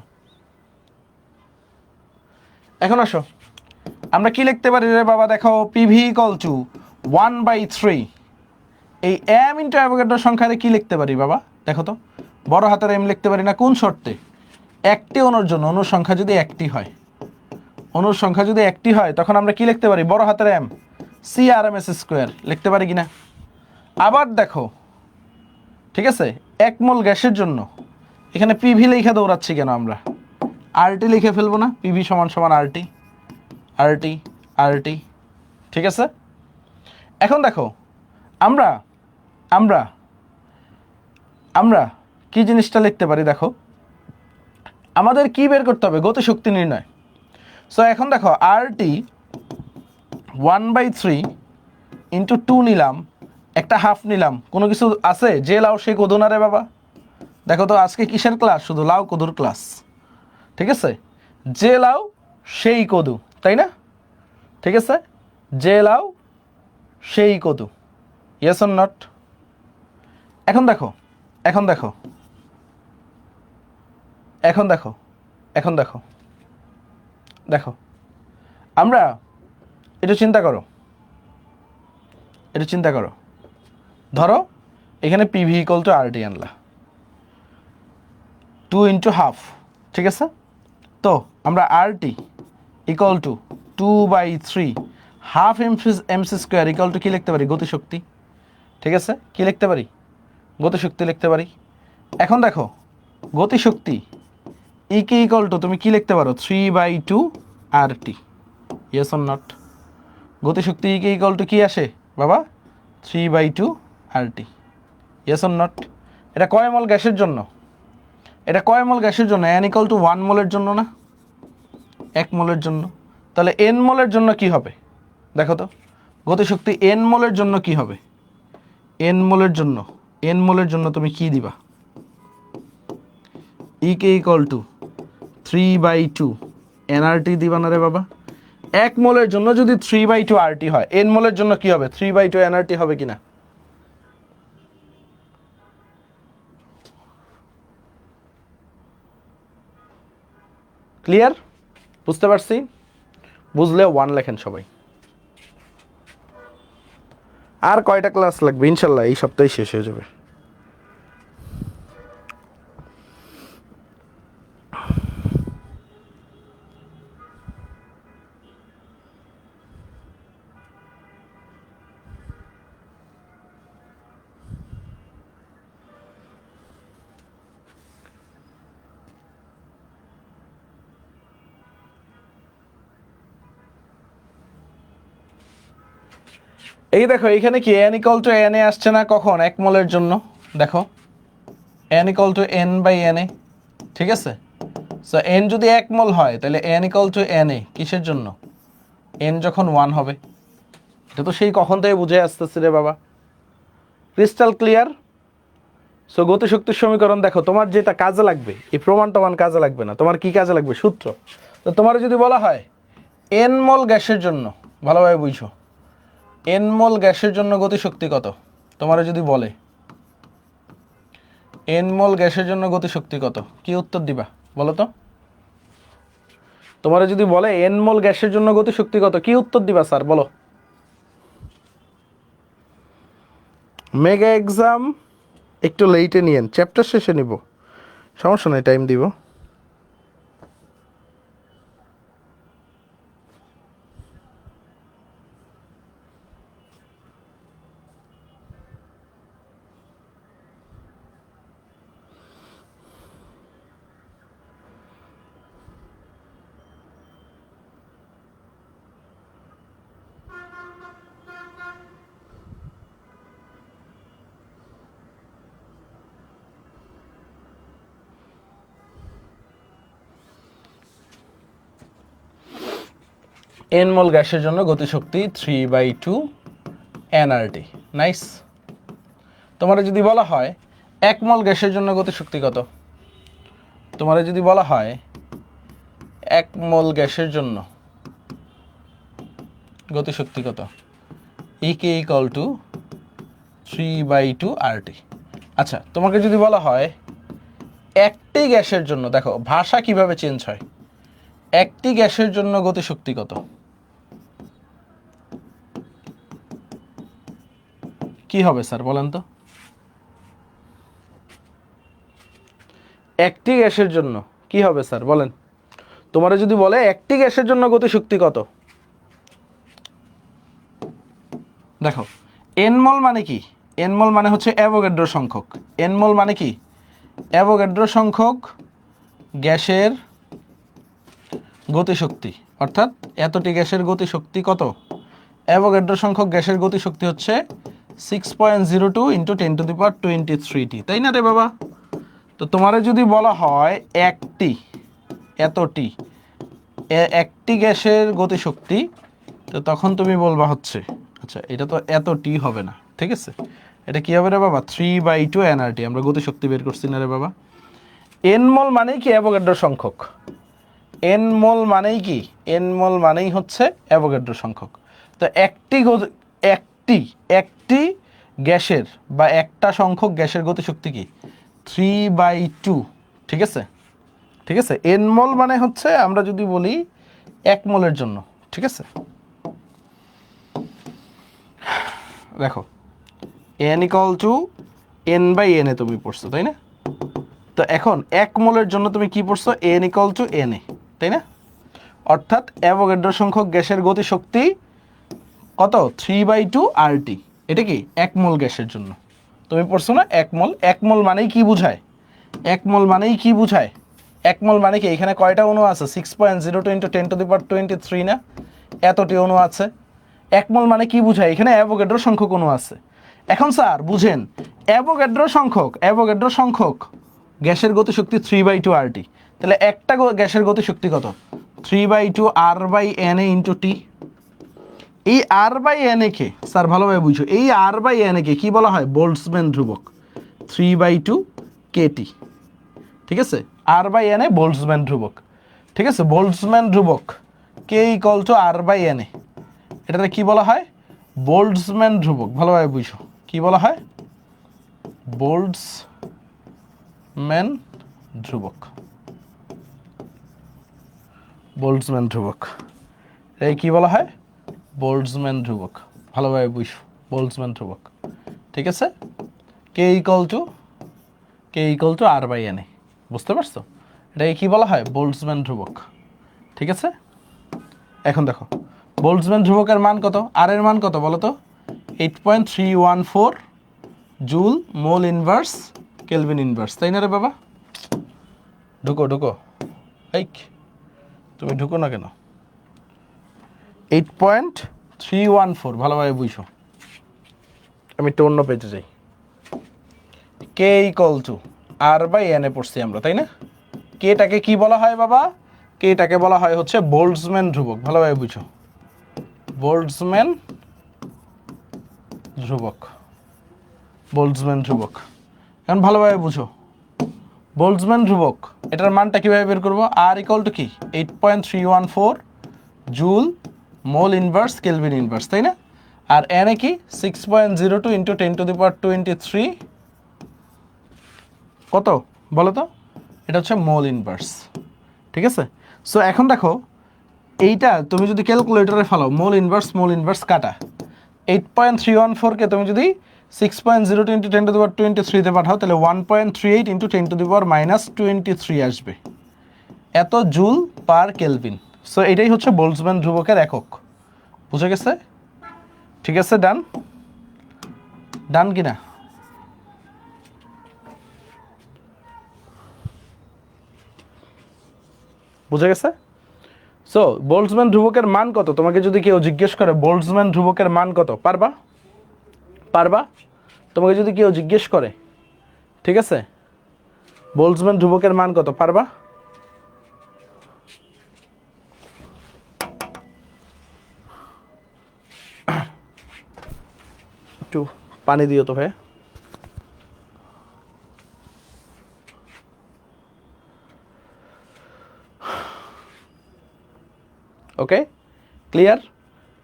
এখন আসো আমরা কি লিখতে পারি রে বাবা, দেখো পিভি ইকুয়াল টু 1/3 এই এম ইন্টু অ্যাভোগাড্রো সংখ্যারে কি লিখতে পারি বাবা? দেখো তো, বড় হাতের এম লিখতে পারি না, কোন শর্তে? একটি অণুর জন্য, অণুর সংখ্যা যদি একটি হয়, অণুর সংখ্যা যদি একটি হয় তখন আমরা কি লিখতে পারি, বড় হাতের এম সিআরএমএস স্কোয়ার লিখতে পারি কিনা? আবার দেখো, ঠিক আছে, এক মোল গ্যাসের জন্য এখানে পিভি লিখে দৌড়াচ্ছি কেন আমরা? আরটি লিখে ফেলবো না, পিভি সমান সমান আরটি, আরটি, আরটি, ঠিক আছে। এখন দেখো আমরা আমরা আমরা কি জিনিসটা লিখতে পারি, দেখো আমাদের কি বের করতে হবে, গতিশক্তি নির্ণয়। সো এখন দেখো আরটি 1/3 ইন্টু 2 নিলাম, একটা হাফ নিলাম, কোনো কিছু আছে যে লাউ সে কদু না রে বাবা? দেখো তো আজকে কিসের ক্লাস, শুধু লাউ কদুর ক্লাস, ঠিক আছে, যে লাউ সেই কদু, তাই না? ঠিক আছে, যে লাউ সেই কদু, ইয়েস অর নট? এখন দেখো, এখন দেখো, এখন দেখো, এখন দেখো, দেখো আমরা একটু চিন্তা করো, ধরো এখানে পিভি ইকুয়াল টু আরটি আনলা 2 ইন্টু হাফ, ঠিক আছে? তো আমরা RT equal to 2/3 half mc square equal to কী লিখতে পারি? গতিশক্তি, ঠিক আছে? কি লিখতে পারি? গতিশক্তি লিখতে পারি। এখন দেখো গতিশক্তি ইকে ইকুয়াল টু তুমি কি লিখতে পারো? 3/2 আরটি, ইয়েস অর নট? গতিশক্তি ইকে ইকুয়াল টু কি আসে বাবা? 3/2 আরটি, ইয়েস অর নট? এটা কয় মোল গ্যাসের জন্য? এটা কয় মোল গ্যাসের জন্য? এন ইকুয়াল টু 1 মোলের জন্য না? 1 মোলের জন্য। তাহলে এন মোলের জন্য কি হবে দেখো তো? গতিশক্তি এন মোলের জন্য কি হবে? এন মোলের জন্য তুমি কি দিবা? ইকে ইকুয়াল টু 3/2 এনআরটি দিবা না রে বাবা? 1 মোলের জন্য যদি 3/2 আরটি হয়, এন মোলের জন্য কি হবে? 3/2 এনআরটি হবে কিনা? ক্লিয়ার? বুঝতে পারছি? বুঝলে 1 লেখেন সবাই। আর কয়টা ক্লাস লাগবে? ইনশাল্লাহ এই সপ্তাহে শেষ হয়ে যাবে। এই দেখো এইখানে কি N equal to N A আসছে না কখন? 1 মোলের জন্য। দেখো N equal to N by N A, ঠিক আছে? সো এন যদি 1 মোল হয় তাহলে N equal to N A কিসের জন্য? এন যখন 1 হবে। এটা তো সেই কখন থেকে বুঝে আসতেছে রে বাবা। Crystal clear? সো গতিশক্তির সমীকরণ দেখো, তোমার যেটা কাজে লাগবে, এই প্রমাণ টমান কাজে লাগবে না, তোমার কি কাজে লাগবে? সূত্র। তো তোমার যদি বলা হয় এন মোল গ্যাসের জন্য, ভালোভাবে বুঝো, এন মোল গ্যাসের জন্য গতিশক্তি কত? তোমার যদি বলে এন মোল গ্যাসের জন্য গতিশক্তি কত, কি উত্তর দিবা বলো তো? তোমার যদি বলে এন মোল গ্যাসের জন্য গতিশক্তি কত, কি উত্তর দিবা স্যার বলো? মেগা এক্সাম একটু লেটে নিয়েন, চ্যাপ্টার শেষে নিব, সমস্যা নাই, টাইম দিব। এন মোল গ্যাসের জন্য গতিশক্তি 3/2 এনআরটি। নাইস। তোমার যদি বলা হয় 1 মোল গ্যাসের জন্য গতিশক্তি কত? তোমার যদি বলা হয় 1 মোল গ্যাসের জন্য গতিশক্তি কত? ইকে ইকুয়াল টু 3/2 আরটি। আচ্ছা, তোমাকে যদি বলা হয় একটি গ্যাসের জন্য, দেখো ভাষা কিভাবে চেঞ্জ হয়, একটি গ্যাসের জন্য গতিশক্তি কত? কি হবে স্যার বলেন তো? একটি গ্যাসের জন্য কি হবে স্যার বলেন? তোমার যদি বলে একটি গ্যাসের জন্য গতিশক্তি কত, দেখো এন মোল মানে কি? এন মোল মানে হচ্ছে অ্যাভোগাড্রো সংখ্যক। এন মোল মানে কি? অ্যাভোগাড্রো সংখ্যক গ্যাসের গতিশক্তি, অর্থাৎ এতটি গ্যাসের গতিশক্তি কত? অ্যাভোগাড্রো সংখ্যক গ্যাসের গতিশক্তি হচ্ছে 6.02 × 10⁻23t, তাই না রে বাবা? তো তোমার যদি বলা হয় একটি গ্যাসের গতিশক্তি, তো তখন তুমি বলবা হচ্ছে, আচ্ছা এটা তো এতটি হবে না, ঠিক আছে, এটা কি হবে রে বাবা? 3/2 এনআরটি। আমরা গতিশক্তি বের করছি না রে বাবা। এন মোল মানেই কি? অ্যাভোগাড্রো সংখ্যক। এন মোল মানেই কি? এন মোল মানেই হচ্ছে অ্যাভোগাড্রো সংখ্যক। তো একটি গ্যাসের বা একটা সংখ্যক গ্যাসের গতিশক্তি কি? 3/2, ঠিক আছে? ঠিক আছে, এন মোল মানে হচ্ছে, আমরা যদি বলি 1 মোলের জন্য, ঠিক আছে? দেখো n equal to n by n A তুমি পড়ছো, তাই না? তো এখন 1 মোলের জন্য তুমি কি পড়ছো? n ইকুয়াল টু n এ, তাই না? অর্থাৎ অ্যাভোগাড্রো সংখ্যক গ্যাসের গতিশক্তি কত? 3/2 RT। এটা কি 1 মোল গ্যাসের জন্য তুমি পড়ছো না? 1 মোল। 1 মোল মানেই কি বোঝায়? 1 মোল মানেই কি বোঝায়? 1 মোল মানে কি এখানে কয়টা অণু আছে? 6.02 × 10⁻23 না? এতটি অণু আছে। 1 মোল মানে কি বোঝায়? এখানে অ্যাভোগাড্রো সংখ্যক অণু আছে। এখন স্যার বুঝেন, অ্যাভোগাড্রো সংখ্যক গ্যাসের গতিশক্তি 3/2 RT। তাহলে একটা গ্যাসের গতিশক্তি কত? 3/2 R/n × T। এই R/n কে স্যার ভালোভাবে বুঝো, এই R/n কে কি বলা হয়? বোল্টজম্যান ধ্রুবক 3/2 KT, ঠিক আছে? R/n বোল্টজম্যান ধ্রুবক, ঠিক আছে? বোল্টজম্যান ধ্রুবক K ইকুয়াল টু R/n। এটাতে কি বলা হয়? বোল্টজম্যান ধ্রুবক। ভালোভাবে বুঝো, কি বলা হয়? বোল্টজম্যান ধ্রুবক, বোল্টজম্যান ধ্রুবক। এই কি বলা হয়? বোল্টজম্যান ধ্রুবক। ভালোভাবে বুঝো, বোল্টজম্যান ধ্রুবক, ঠিক আছে? K equal to R/n। বুঝতে পারছো? এটাকে কি বলা হয়? বোল্টজম্যান ধ্রুবক, ঠিক আছে? এখন দেখো বোল্টজম্যান ধ্রুবকের মান কত? আর এর মান কত বলো তো? 8.314 joule mole inverse kelvin inverse, তাই না রে বাবা? ঢুকো এই তুমি ঢুকো না কেন? 8.314, ভালোভাবে বুঝো। আমি একটু অন্য পেজে যাই। কে ইকুয়াল টু R/n এ পড়ছি আমরা, তাই না? কেটাকে কি বলা হয় বাবা? কেটাকে বলা হয় হচ্ছে বোল্টজম্যান ধ্রুবক। ভালোভাবে বুঝো, বোল্টজম্যান ধ্রুবক, বোল্টজম্যান ধ্রুবক। এখন ভালোভাবে বুঝো, বোল্টজম্যান ধ্রুবক এটার মানটা কিভাবে বের করবো? আর ইকুয়াল টু কি? 8.314 joule mole inverse kelvin inverse, তাই না? আর এনে কি? 6.02 × 10⁻23 কত বলো তো? এটা হচ্ছে মোল ইনভার্স, ঠিক আছে? সো এখন দেখো এইটা তুমি যদি ক্যালকুলেটরে ফেলাও, মোল ইনভার্স কাটা 8.314 কে তুমি যদি 6.02 × 10⁻23 তে পাঠাও তাহলে 1.38 × 10⁻23 আসবে। এত জুল পার কেলভিন। সো এটাই হচ্ছে বোল্টজম্যান ধ্রুবকের একক। বুঝে গেছে? ঠিক আছে, ডান কিনা? বুঝে গেছে? সো বোল্টজম্যান ধ্রুবকের মান কত? তোমাকে যদি কেউ জিজ্ঞেস করে বোল্টজম্যান ধ্রুবকের মান কত, পারবা? তোমাকে যদি কেউ জিজ্ঞেস করে, ঠিক আছে, বোল্টজম্যান ধ্রুবকের মান কত, পারবা? একটু পানি দিও তো ভাই। ওকে, ক্লিয়ার?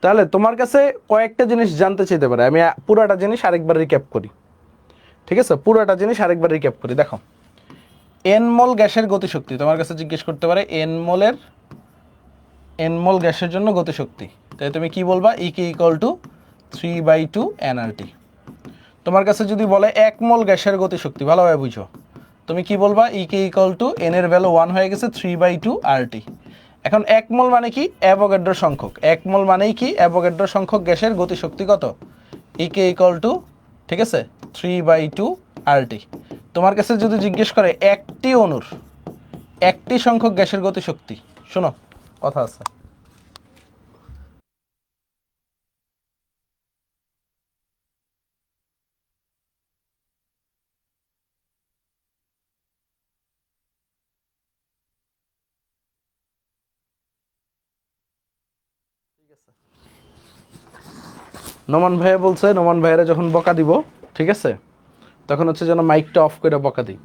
তাহলে তোমার কাছে কয়েকটা জিনিস জানতে চাইতে পারে, আমি পুরোটা জিনিস আরেকবার রিক্যাপ করি, ঠিক আছে? পুরোটা জিনিস আরেকবার রিক্যাপ করি। দেখো এন মোল গ্যাসের গতিশক্তি তোমার কাছে জিজ্ঞেস করতে পারে, এন মোল গ্যাসের জন্য গতিশক্তি, তাই তুমি কি বলবা? ইকে ইকুয়াল টু 3/2 nRT। তোমার কাছে যদি বলে 1 মোল গ্যাসের গতিশক্তি, ভালোভাবে বুঝো, তুমি কি বলবা? ইকে ইকুয়াল টু এন এর ভ্যালু 1 হয়ে গেছে 3/2 RT। এখন 1 মোল মানে কি? অ্যাভোগাড্রো সংখ্যক। 1 মোল মানেই কি? অ্যাভোগাড্রো সংখ্যক গ্যাসের গতিশক্তি কত? ইকে ইকুয়াল টু, ঠিক আছে, 3/2 RT। তোমার কাছে যদি জিজ্ঞেস করে একটি সংখ্যক গ্যাসের গতিশক্তি, শোনো কথা আছে। নোমান ভাইয়া বলছে নোমান ভাইয়েরা যখন বকা দিব, ঠিক আছে, তখন হচ্ছে যেন মাইকটা অফ করে বকা দিই।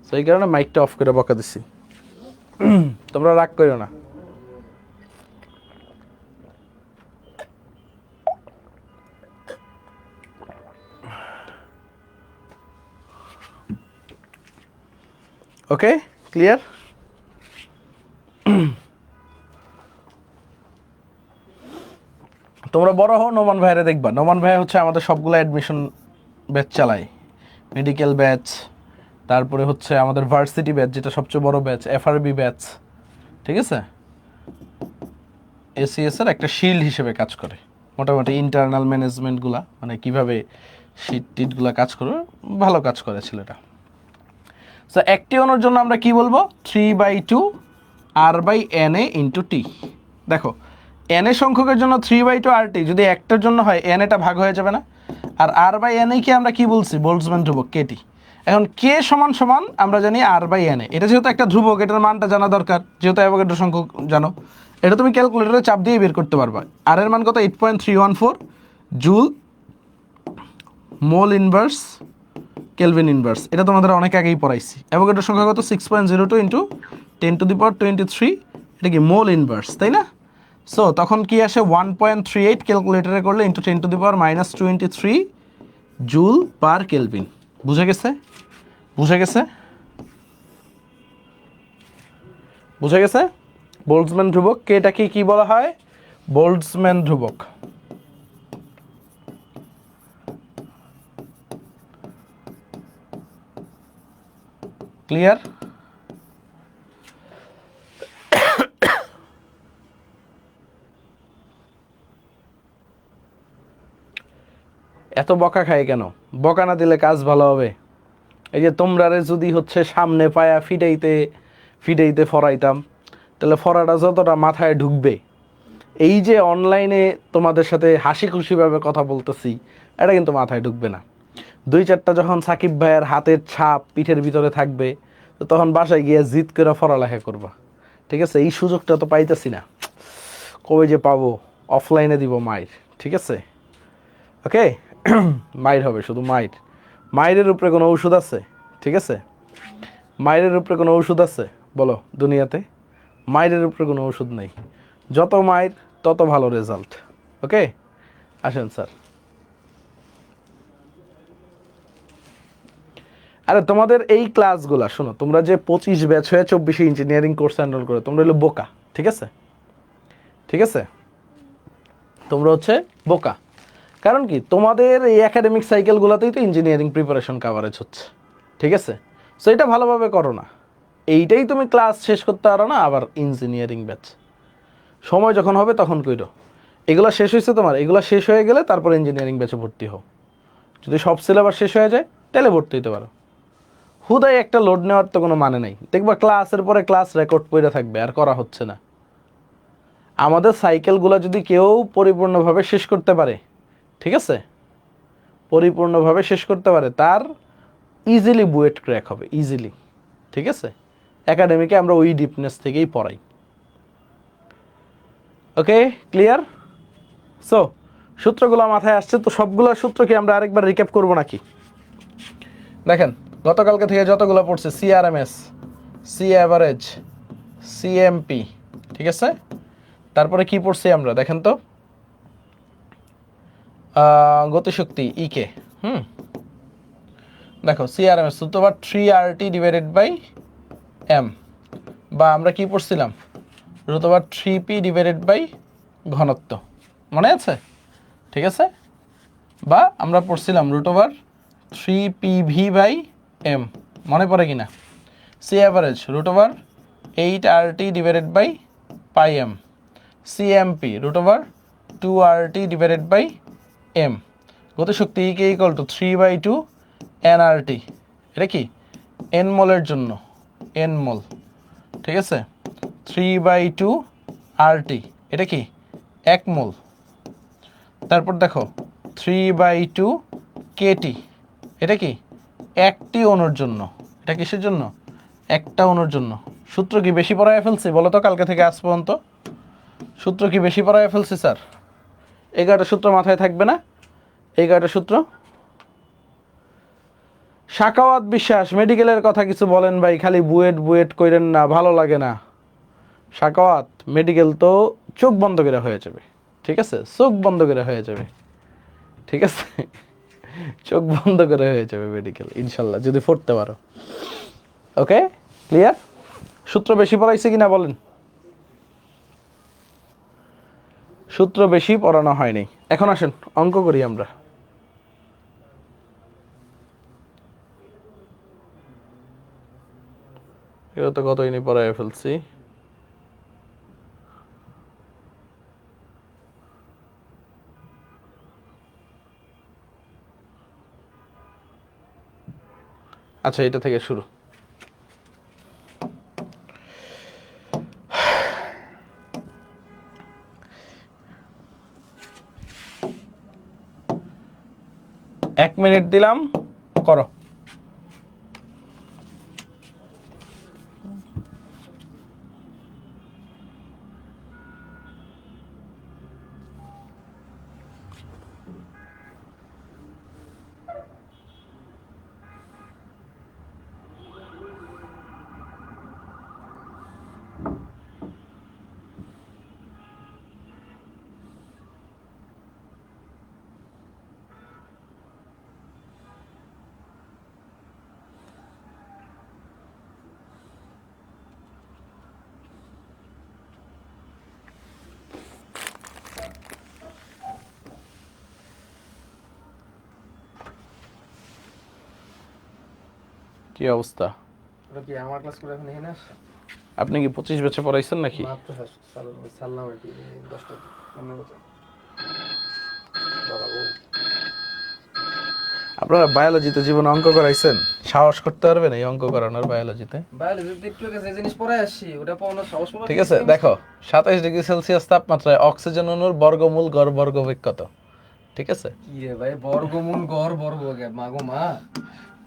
তো এই কারণে মাইকটা অফ করে বকা দিছি। তোমরা রাগ করো না। ওকে, ক্লিয়ার? তোমরা বড় হও, নোমান ভাইরে দেখবা। নোমান ভাই হচ্ছে আমাদের সবগুলো অ্যাডমিশন ব্যাচ চালায়, মেডিকেল ব্যাচ, তারপরে হচ্ছে আমাদের ভার্সিটি ব্যাচ যেটা সবচেয়ে বড় ব্যাচ, এফআরবি ব্যাচ, ঠিক আছে। এসিএস এর একটা শিল্ড হিসেবে কাজ করে মোটামুটি ইন্টারনাল ম্যানেজমেন্টগুলা, মানে কিভাবে শিট টিটগুলা কাজ করে, ভালো কাজ করে ছেলেটা। সো একটি অণুর জন্য আমরা কি বলবো, 3/2 R/Na ইন্টু টি। দেখো Na সংখ্যকের জন্য 3/2 RT, যদি একটার জন্য হয় Na টা ভাগ হয়ে যাবে না। আর R/Na কে আমরা কি বলছি, বোল্টজম্যান ধ্রুবক কেটি। এখন কে সমান সমান আমরা জানি R/Na, এটা যেহেতু একটা ধ্রুবক এটার মানটা জানা দরকার, যেহেতু অ্যাভোগাড্রো সংখ্যক জানো, এটা তুমি ক্যালকুলেটরে চাপ দিয়ে বের করতে পারবা। আর এর মান কত, 8.314 joule mole inverse kelvin inverse. এটা তোমাদের অনেক আগেই পড়াইছি। অ্যাভোগাড্রো সংখ্যা কত, 6.02 ইন্টু 10⁻23, এটা কি মোল ইনভার্স, তাই না? সো তখন কি আসে, 1.38 ক্যালকুলেটরে করলে ইন্টু 10⁻23 জুল পার কেলভিন। বুঝে গেছে? বুঝে গেছে? বুঝে গেছে? বোল্টজম্যান ধ্রুবক কেটাকে কি বলা হয়, বোল্টজম্যান ধ্রুবক। ক্লিয়ার? এত বকা খায় কেন? বকা না দিলে কাজ ভালো হবে। এই যে তোমরারে যদি হচ্ছে সামনে পায়া ফিডাইতে ফরাইতাম, তাহলে ফরাটা যতটা মাথায় ঢুকবে, এই যে অনলাইনে তোমাদের সাথে হাসি খুশিভাবে কথা বলতেছি, এটা কিন্তু মাথায় ঢুকবে না। 2-4টা যখন সাকিব ভাইয়ের হাতের ছাপ পিঠের ভিতরে থাকবে, তো তখন বাসায় গিয়ে জিদ করে পড়ালেখা করবা, ঠিক আছে? এই সুযোগটা তো পাইতেছি না, কবে যে পাবো? অফলাইনে দিব মাইর, ঠিক আছে? ওকে, মাইর হবে, শুধু মাইর। মাইরের উপরে কোনো ঔষধ আছে? ঠিক আছে, মাইরের উপরে কোনো ঔষধ আছে বলো দুনিয়াতে? মাইরের উপরে কোনো ওষুধ নেই। যত মাইর তত ভালো রেজাল্ট। ওকে, আসেন স্যার। আরে তোমাদের এই ক্লাসগুলা শোনো, তোমরা যে 25 ব্যাচ হয়ে 24 ইঞ্জিনিয়ারিং কোর্স এনরোল করে, তোমরা হলো বোকা, ঠিক আছে? ঠিক আছে, তোমরা হচ্ছে বোকা। কারণ কি, তোমাদের এই একাডেমিক সাইকেলগুলোতেই তো ইঞ্জিনিয়ারিং প্রিপারেশন কাভারেজ হচ্ছে, ঠিক আছে? সো এটা ভালোভাবে করো না, এইটাই তুমি ক্লাস শেষ করতে পারো না, আবার ইঞ্জিনিয়ারিং ব্যাচ সময় যখন হবে তখন কইরো। এগুলো শেষ হয়েছে তোমার, এগুলো শেষ হয়ে গেলে তারপর ইঞ্জিনিয়ারিং ব্যাচে ভর্তি হও। যদি সব সিলেবাস শেষ হয়ে যায় তাহলে ভর্তি হতে পারো। হুদাই একটা লোড নেওয়ার তো কোনো মানে নেই। দেখবা ক্লাসের পরে ক্লাস রেকর্ড পড়ে থাকবে, আর করা হচ্ছে না। আমাদের সাইকেলগুলো যদি কেউ পরিপূর্ণভাবে শেষ করতে পারে, ঠিক আছে, পরিপূর্ণভাবে শেষ করতে পারে, তার ইজিলি বুয়েট ক্র্যাক হবে, ইজিলি, ঠিক আছে? একাডেমিকে আমরা ওই ডিপনেস থেকেই পড়াই। ওকে, ক্লিয়ার? সো সূত্রগুলো মাথায় আসছে তো? সবগুলো সূত্র কি আমরা আরেকবার রিক্যাপ করব নাকি? দেখেন, গতকালকে থেকে যতগুলো পড়ছে, সিআরএমএস, সি অ্যাভারেজ, সিএমপি, ঠিক আছে? তারপরে কি পড়ছি আমরা দেখেন তো, গতিশক্তি ইকে। দেখো CRMS √3 RT divided by M, বা আমরা কি পড়ছিলাম, √3P ডিভাইডেড বাই ঘনত্ব, মনে আছে? ঠিক আছে, বা আমরা পড়ছিলাম √3PV বাই এম, মনে পড়ে কিনা? C average √8 RT divided by pi M, CMP √2 RT divided by M. গতিশক্তি ইকে ইকুয়াল টু 3/2 nRT, এটা কি এন মোলের জন্য, এন মোল, ঠিক আছে? 3/2 RT, এটা কি 1 মোল। তারপর দেখো 3/2 KT, এটা কি একটি অণুর জন্য। এটা কিসের জন্য? একটা অণুর জন্য। সূত্র কি বেশি পড়ায় ফেলছি বলো তো কালকে থেকে আজ পর্যন্ত? সূত্র কি বেশি পড়ায় ফেলছি স্যার? 11টা সূত্র মাথায় থাকবে না? 11টা সূত্র। সাকাওয়াত বিশ্বাস, মেডিকেলের কথা কিছু বলেন ভাই, খালি বুয়েট বুয়েট কইরেন না, ভালো লাগে না। সাকাওয়াত, মেডিকেল তো চোখ বন্ধ করে হয়ে যাবে, ঠিক আছে? চোখ বন্ধ করে হয়ে যাবে, ঠিক আছে? চোখ বন্ধ করে হয়ে যাবে মেডিকেল ইনশাল্লাহ, যদি পড়তে পারো। ওকে, ক্লিয়ার? সূত্র বেশি পড়াইছে কিনা বলেন? সূত্র বেশি পড়ানো হয়নি। এখন আসেন অঙ্ক করি আমরা। এটা তো কতই পড়ায় ফেলছি। আচ্ছা, এটা থেকে শুরু। এক মিনিট দিলাম, করো। কি অবস্থা? ওটা কি আমার ক্লাস করে এখন এখানে আসছে? আপনি কি 25 ব্যাচে পড়াইছেন নাকি? মাত্র সারলাম আর কি 10টা অন্য কথা বাবা গো। আপনারা বায়োলজিতে জীবনে অঙ্ক করাইছেন? সাহস করতে পারবেন এই অঙ্ক করানোর বায়োলজিতে? বায়োলজিতে একটু আগে যে জিনিস পড়ে আসছি ওটা পড়ানোর সাহস মনে ঠিক আছে, দেখো 27 ডিগ্রি সেলসিয়াস তাপমাত্রায় অক্সিজেন অণুর বর্গমূল গড় বর্গবেগ কত? ঠিক আছে, কি রে ভাই, বর্গমূল গড় বর্গকে মা গো মা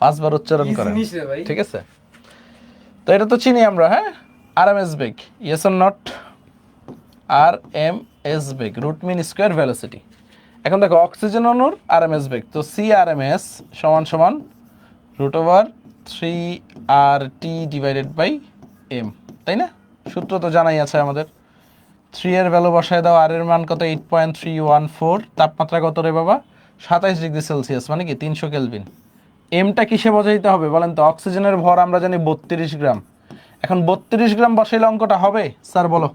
5 বার উচ্চারণ কি করেন। জিনিস রে ভাই? ঠিক আছে, তো এটা তো চিনি আমরা, হ্যাঁ? আরএমএস বেগ, ইয়েস অর নট? আরএমএস বেগ, রুট মিন স্কয়ার ভেলোসিটি। এখন দেখো অক্সিজেন অণুর আরএমএস বেগ, তো সি আরএমএস সমান সমান √3 RT ডিভাইডেড বাই এম, তাই না? সূত্র তো জানাই আছে আমাদের। 3 এর ভ্যালু বসায় দাও, আর এর মান কত? 8.314। তাপমাত্রা কত রে বাবা? 27 ডিগ্রি সেলসিয়াস, মানে কি 300 কেলভিন। এমটা কিসে বসাইতে হবে বলেন তো? অক্সিজেনের ভর আমরা জানি 32 গ্রাম। এখন 32 গ্রাম বসাইলে অঙ্কটা হবে? স্যার বলো,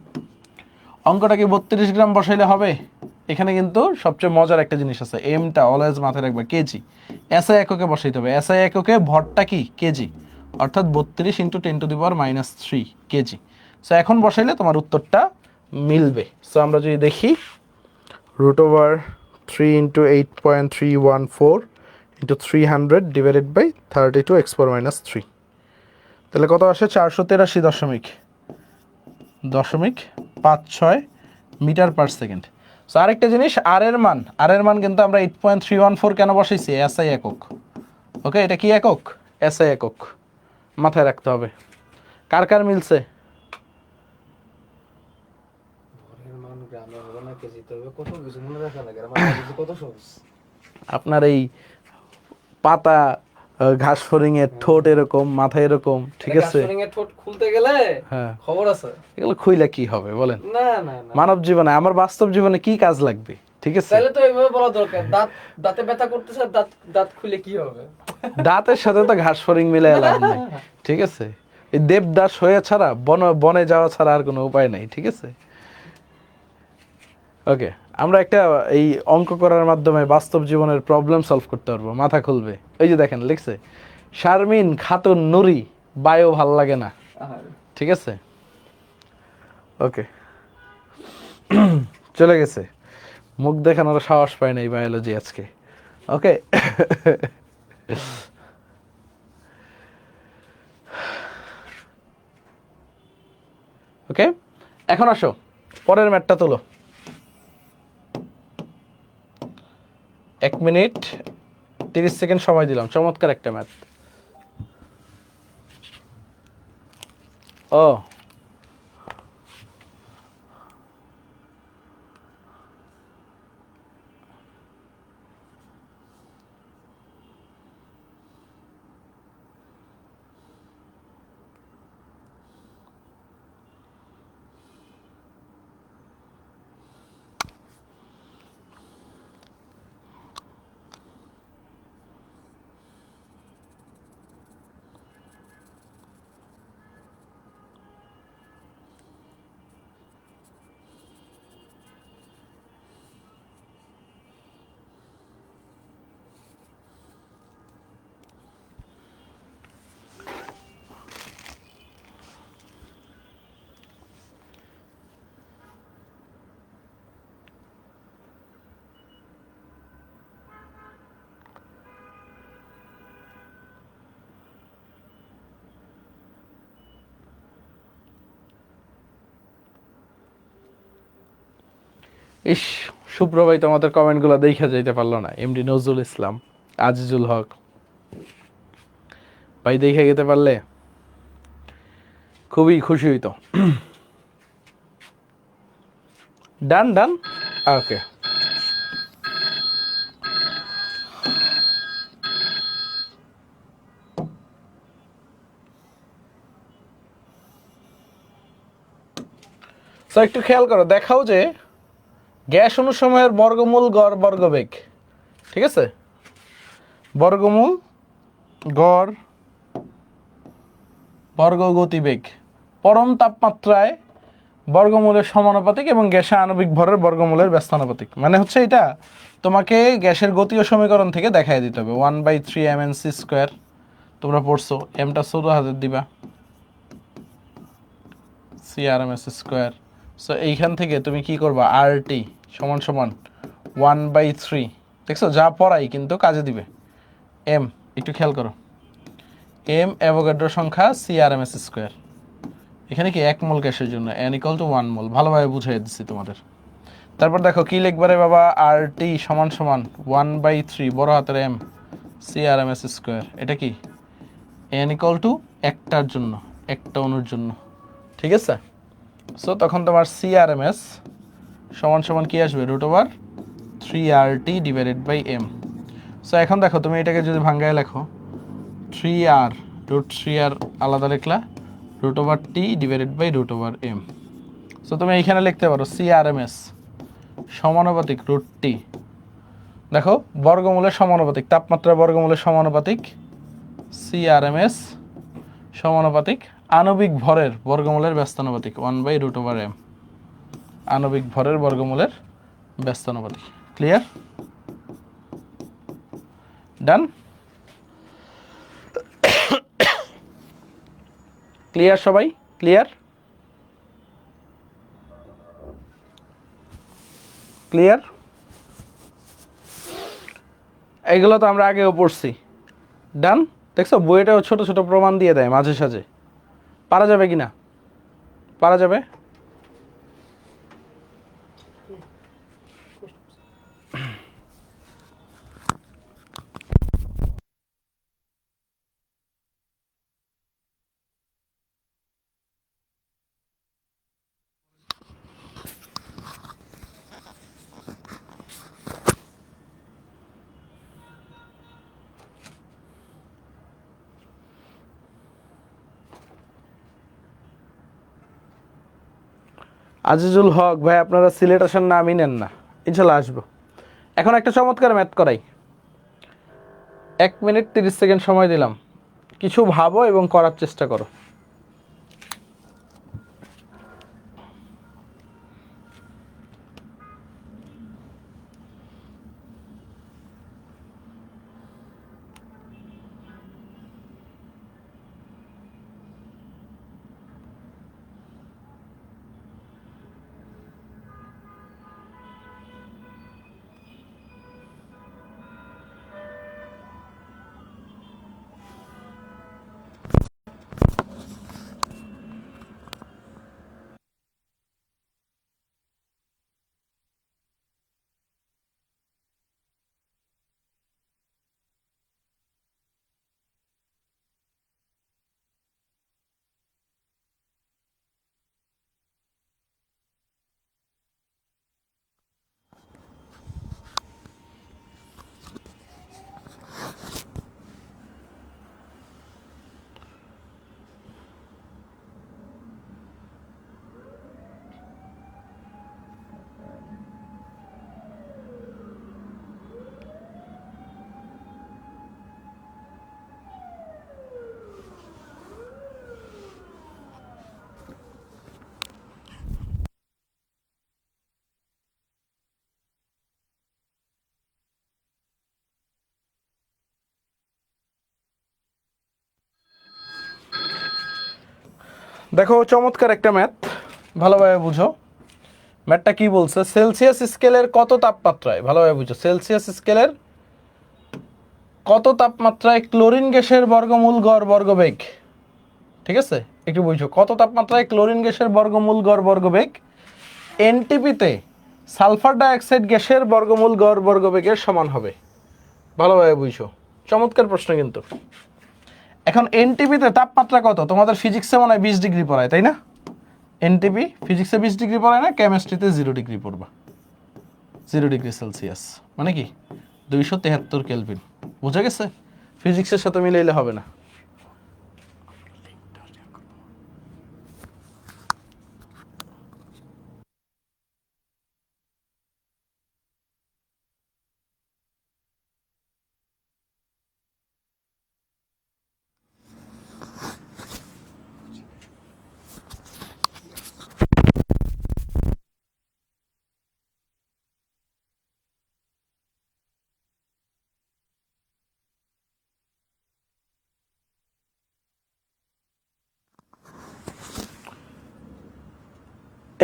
অঙ্কটা কি 32 গ্রাম বসাইলে হবে? এখানে কিন্তু সবচেয়ে মজার একটা জিনিস আছে, এমটা অলওয়েজ মাথায় রাখবে, কেজি। এসআই এককে বসাইতে হবে, এসআই এককে ভরটা কি? কেজি, অর্থাৎ 32 × 10⁻³ কেজি। সো এখন বসাইলে তোমার উত্তরটা মিলবে। সো আমরা যদি দেখি √3 × 8.314 × 300 ডিভাইডেড বাই 32 x⁻³ তাহলে কত আসে? 483.56 মিটার পার সেকেন্ড। সো আরেকটা জিনিস, আর এর মান কিন্তু আমরা 8.314 কেন বসাইছি? এসআই একক। ওকে, এটা কি একক? এসআই একক, মাথায় রাখতে হবে। কার কার মিলছে? ভরের মান গ্রামে হবে না কেজিতে হবে, কত কিছু মনে রাখা লাগে আমার কত সহজ। আপনার এই পাতা ঘাস ফড়িং এর ঠোঁট এরকম, মাথা এরকম, ঠিক আছে? গাছফড়িংয়ের ঠোঁট খুলতে গেলে হ্যাঁ, খবর আছে। এগুলো খুইলা কি হবে বলেন? না না না, মানব জীবনে, আমার বাস্তব জীবনে কি কাজ লাগবে? ঠিক আছে, তাহলে তো এইভাবে বলা দরকার, দাঁতে ব্যথা করতেছে, দাঁত দাঁত খুলে কি হবে? দাঁতের সাথে তো ঘাস ফড়িং মিলাই লাভ নাই। ঠিক আছে, এই দেবদাস হয়ে ছাড়া বনে যাওয়া ছাড়া আর কোনো উপায় নাই। ঠিক আছে, ওকে, আমরা একটা এই অঙ্ক করার মাধ্যমে বাস্তব জীবনের প্রবলেম সলভ করতে পারবো, মাথা খুলবে। এই যে দেখেন লিখছে, শারমিন খাতুন নুরি বায়ো ভাল লাগে না। ঠিক আছে, ওকে, চলে গেছে। মুখ দেখানোর সাহস পায় না এই বায়োলজি আজকে। ওকে, ওকে, এখন আসো পরের ম্যাটটা তোলো। 1 মিনিট 30 সেকেন্ড সময় দিলাম, চমৎকার একটা ম্যাথ। ও ইস, শুভ্র ভাই তোমাদের কমেন্টগুলো দেখে যাইতে পারলো না। এমডি নজরুল ইসলাম, আজিজুল হক ভাই দেখে যেতে পারলে খুবই খুশি হইতো। ডান ডান, ওকে। তো একটু খেয়াল করো, দেখাও যে গ্যাস অনুসময়ের বর্গমূল গড় বর্গবেগ, ঠিক আছে? বর্গমূল গড় বর্গ গতিবেগ পরম তাপমাত্রায় বর্গমূলের সমানুপাতিক এবং গ্যাসে আণবিক ভরের বর্গমূলের ব্যস্তানুপাতিক। মানে হচ্ছে এটা তোমাকে গ্যাসের গতীয় সমীকরণ থেকে দেখাই দিতে হবে। 1/3 mc², তোমরা পড়ছো, এমটা ছোট হাতের দিবা, CRMS²। সো এইখান থেকে তুমি কি করবা, RT সমান সমান 1/3, দেখছো যা পড়াই কিন্তু কাজে দিবে। এম, একটু খেয়াল করো, এম অ্যাভোগাড্রো সংখ্যা, CRMS²। এখানে কি 1 মোল গ্যাসের জন্য n = 1 মোল, ভালোভাবে বুঝিয়ে দিচ্ছি তোমাদের। তারপর দেখো কি লিখবা রে বাবা, RT সমান সমান 1/3 বড় হাতের M CRMS²। এটা কি n = একটার জন্য, একটা অণুর জন্য, ঠিক আছে? সো তখন তোমার CRMS সমান সমান কি আসবে, √3RT/m। সো এখন দেখো তুমি এটাকে যদি ভাঙায় লেখো, 3R √3R আলাদা লিখলা, √T/√m। সো তুমি এইখানে লিখতে পারো CRMS সমানুপাতিক √T, দেখো বর্গমূলের সমানুপাতিক, তাপমাত্রা বর্গমূলের সমানুপাতিক, CRMS সমানুপাতিক আণবিক ভরের বর্গমূলের ব্যস্তানুপাতিক 1/√m, আণবিক ভরের বর্গমূলের ব্যস্তানুপাতিক। ক্লিয়ার? ডান? ক্লিয়ার সবাই? ক্লিয়ার? ক্লিয়ার? এইগুলো তো আমরা আগেও পড়ছি। ডান? দেখছো বইটাও ছোট ছোট প্রমাণ দিয়ে দেয় মাঝে সাঝে। পারা যাবে কি না? পারা যাবে? আজিজুল হক ভাই, আপনারা সিলেট আসার নামই নেন না, ইনশাল্লাহ আসবো। এখন একটা চমৎকার ম্যাথ করাই, 1 মিনিট 30 সেকেন্ড সময় দিলাম, কিছু ভাবো এবং করার চেষ্টা করো। দেখো চমৎকার একটা ম্যাথ, ভালোভাবে বুঝো। ম্যাথটা কি বলছে, সেলসিয়াস স্কেলের কত তাপমাত্রায়, ভালোভাবে বুঝো, সেলসিয়াস স্কেলের কত তাপমাত্রায় ক্লোরিন গ্যাসের বর্গমূল গড় বর্গবেগ, ঠিক আছে? একটু বুঝো, কত তাপমাত্রায় ক্লোরিন গ্যাসের বর্গমূল গড় বর্গবেগ এনটিপিতে সালফার ডাইঅক্সাইড গ্যাসের বর্গমূল গড় বর্গবেগের সমান হবে। ভালোভাবে বুঝো, চমৎকার প্রশ্ন কিন্তু। এখন এনটিপিতে তাপমাত্রা কত? তোমাদের ফিজিক্সে মনে হয় 20 ডিগ্রি পড়ায়, তাই না? এনটিপি ফিজিক্সে 20 ডিগ্রি পড়ায় না, কেমিস্ট্রিতে 0 ডিগ্রি পড়বা। 0 ডিগ্রি সেলসিয়াস মানে কি 273 কেলভিন। বুঝা গেছে? ফিজিক্সের সাথে মিলাইলে হবে না।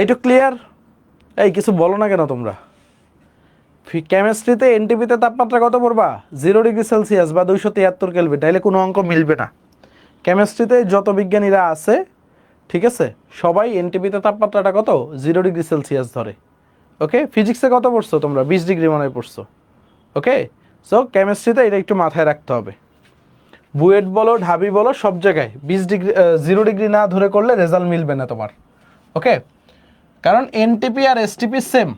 এইটু ক্লিয়ার? এই কিছু বলো না কেন তোমরা? কেমিস্ট্রিতে এনটিপিতে তাপমাত্রা কত পড়বা? 0 ডিগ্রি সেলসিয়াস বা 273 কেলভিন, তাইলে কোনো অঙ্ক মিলবে না। কেমিস্ট্রিতে যত বিজ্ঞানীরা আছে, ঠিক আছে, সবাই এনটিপিতে তাপমাত্রাটা কত? 0 ডিগ্রি সেলসিয়াস ধরে। ওকে, ফিজিক্সে কত পড়ছো তোমরা? 20 ডিগ্রি মনে হয় পড়ছো। ওকে, সো কেমিস্ট্রিতে এটা একটু মাথায় রাখতে হবে। বুয়েট বলো, ঢাবি বলো, সব জায়গায় 20 ডিগ্রি 0 ডিগ্রি না ধরে করলে রেজাল্ট মিলবে না তোমার। ওকে, কারণ এনটিপি আর এসটিপি সেম।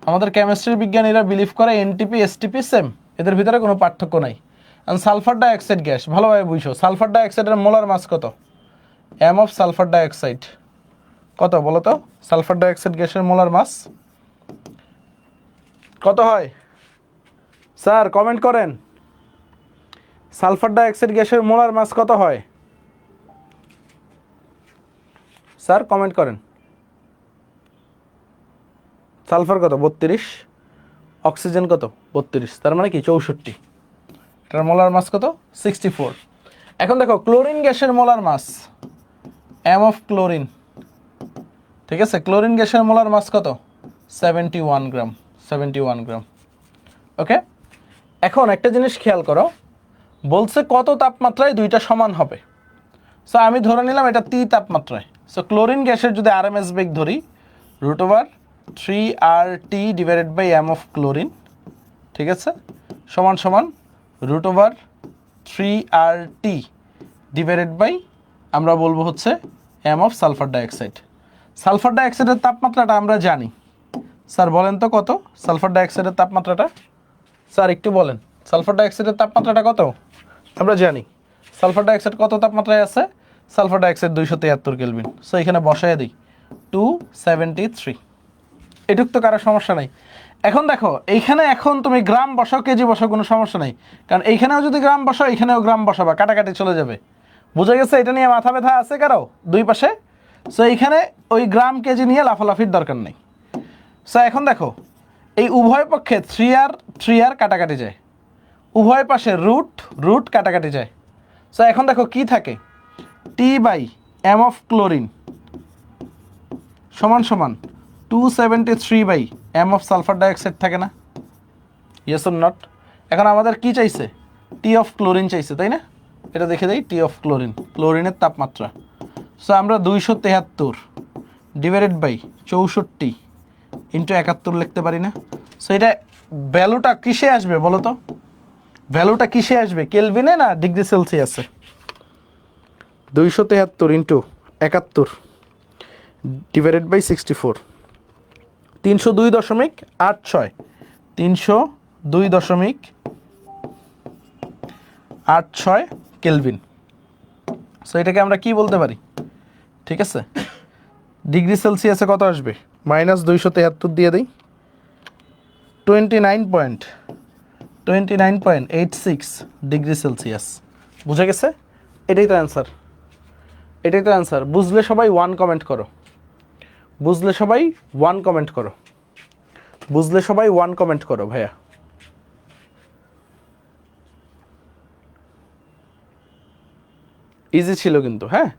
আমাদের কেমিস্ট্রির বিজ্ঞানীরা বিলিভ করে এনটিপি এসটিপি সেম, এদের ভিতরে কোনো পার্থক্য নাই। কারণ সালফার ডাইঅক্সাইড গ্যাস, ভালোভাবে বুঝো, সালফার ডাইঅক্সাইডের মোলার মাস কত? এম অফ সালফার ডাইঅক্সাইড কত বলো তো? সালফার ডাইঅক্সাইড গ্যাসের মোলার মাস কত হয়? স্যার কমেন্ট করেন, সালফার ডাইঅক্সাইড গ্যাসের মোলার মাস কত হয়? স্যার কমেন্ট করেন। সালফার কত? 32। অক্সিজেন কত? 32, তার মানে কি 64। এটার মোলার মাস কত? 64। এখন দেখো ক্লোরিন গ্যাসের molar mass, M of chlorine, ঠিক আছে, ক্লোরিন গ্যাসের মোলার মাস কত? 71 গ্রাম। 71 গ্রাম। ওকে, এখন একটা জিনিস খেয়াল করো, বলছে কত তাপমাত্রায় দুইটা সমান হবে। সো আমি ধরে নিলাম এটা টি তাপমাত্রায়। সো ক্লোরিন গ্যাসের যদি আরএমএস বেগ ধরি, √3RT divided by M of chlorine, ঠিক আছে, সমান সমান √3RT ডিভাইডেড বাই আমরা বলবো হচ্ছে m of sulphur dioxide. Sulphur ডাইঅক্সাইডের তাপমাত্রাটা আমরা জানি। স্যার বলেন তো কত সালফার ডাইঅক্সাইডের তাপমাত্রাটা? স্যার একটু বলেন, সালফার ডাইঅক্সাইডের তাপমাত্রাটা কত? আমরা জানি সালফার ডাইঅক্সাইড কত তাপমাত্রায় আছে? Sulphur dioxide 273 kelvin. সো এখানে বসায় দিই 273। এটুক তো কারো সমস্যা নাই। এখন দেখো এইখানে এখন তুমি গ্রাম বসাও, কেজি বসাও, কোনো সমস্যা নাই, কারণ এইখানেও যদি গ্রাম বসাও এখানেও গ্রাম বসাবা, কাটাকাটি চলে যাবে। বুঝে গেছে? এটা নিয়ে মাথা ব্যথা আছে কারো দুই পাশে? সো এইখানে ওই গ্রাম কেজি নিয়ে লাফালাফির দরকার নেই। সো এখন দেখো এই উভয় পক্ষে 3R কাটাকাটি যায়, উভয় পাশে রুট কাটাকাটি যায়। সো এখন দেখো কি থাকে? T by M of chlorine সমান সমান 273 by M of sulphur dioxide থাকে না? Yes or not? এখন আমাদের কি চাইছে? টি অফ ক্লোরিন চাইছে, তাই না? এটা দেখে দেই, টি অফ ক্লোরিন, ক্লোরিনের তাপমাত্রা। সো আমরা 273 ডিভাইডেড বাই 64 ইন্টু 71 লিখতে পারি না? সো এটা ভ্যালুটা কিসে আসবে বলো তো? ভ্যালুটা কিসে আসবে, কেলভিনে না ডিগ্রি সেলসিয়াসে? 273 into 71 divided by 64, 302.86, 302.86 kelvin. So এটাকে আমরা কি বলতে পারি? ঠিক আছে, ডিগ্রি সেলসিয়াসে কত আসবে? -273 দিয়ে দিই, 29.86 ডিগ্রি সেলসিয়াস। বুঝে গেছে? এটাই তো অ্যান্সার, এটাই তো অ্যান্সার। বুঝলে সবাই 1 কমেন্ট করো, বুঝলে সবাই 1 কমেন্ট করো, বুঝলে সবাই 1 কমেন্ট করো ভাইয়া। ইজি ছিল কিন্তু, হ্যাঁ।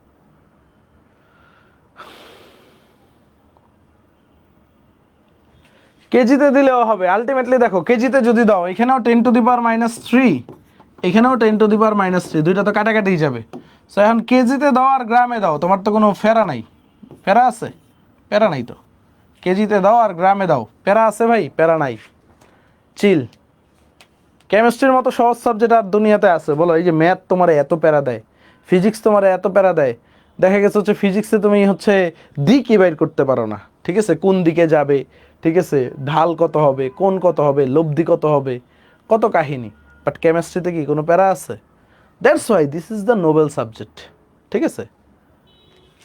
কেজিতে দিলেও হবে, আলটিমেটলি দেখো কেজিতে যদি দাও, এখানেও 10⁻³ এখানেও 10⁻³, দুইটা তো কাটাকাটি যাবে। সো এখন কেজিতে দাও আর গ্রামে দাও, তোমার তো কোনো ফেরা নাই। ফেরা আছে? ফেরা নাই তো। কেজিতে দাও আর গ্রামে দাও, প্যারা আছে ভাই? প্যারা নাই, চিল। কেমিস্ট্রির মতো সহজ সাবজেক্ট আর দুনিয়াতে আছে বলো? এই যে ম্যাথ তোমার এত প্যারা দেয়, ফিজিক্স তোমার এত প্যারা দেয়, দেখা গেছে হচ্ছে ফিজিক্সে তুমি হচ্ছে দিকই বাইর করতে পারো না, ঠিক আছে? কোন দিকে যাবে, ঠিক আছে, ঢাল কত হবে, কোণ কত হবে, লব্ধি কত হবে, কত কাহিনী। বাট কেমিস্ট্রিতে কি কোনো প্যারা আছে? That's why this is the Nobel subject, ঠিক আছে?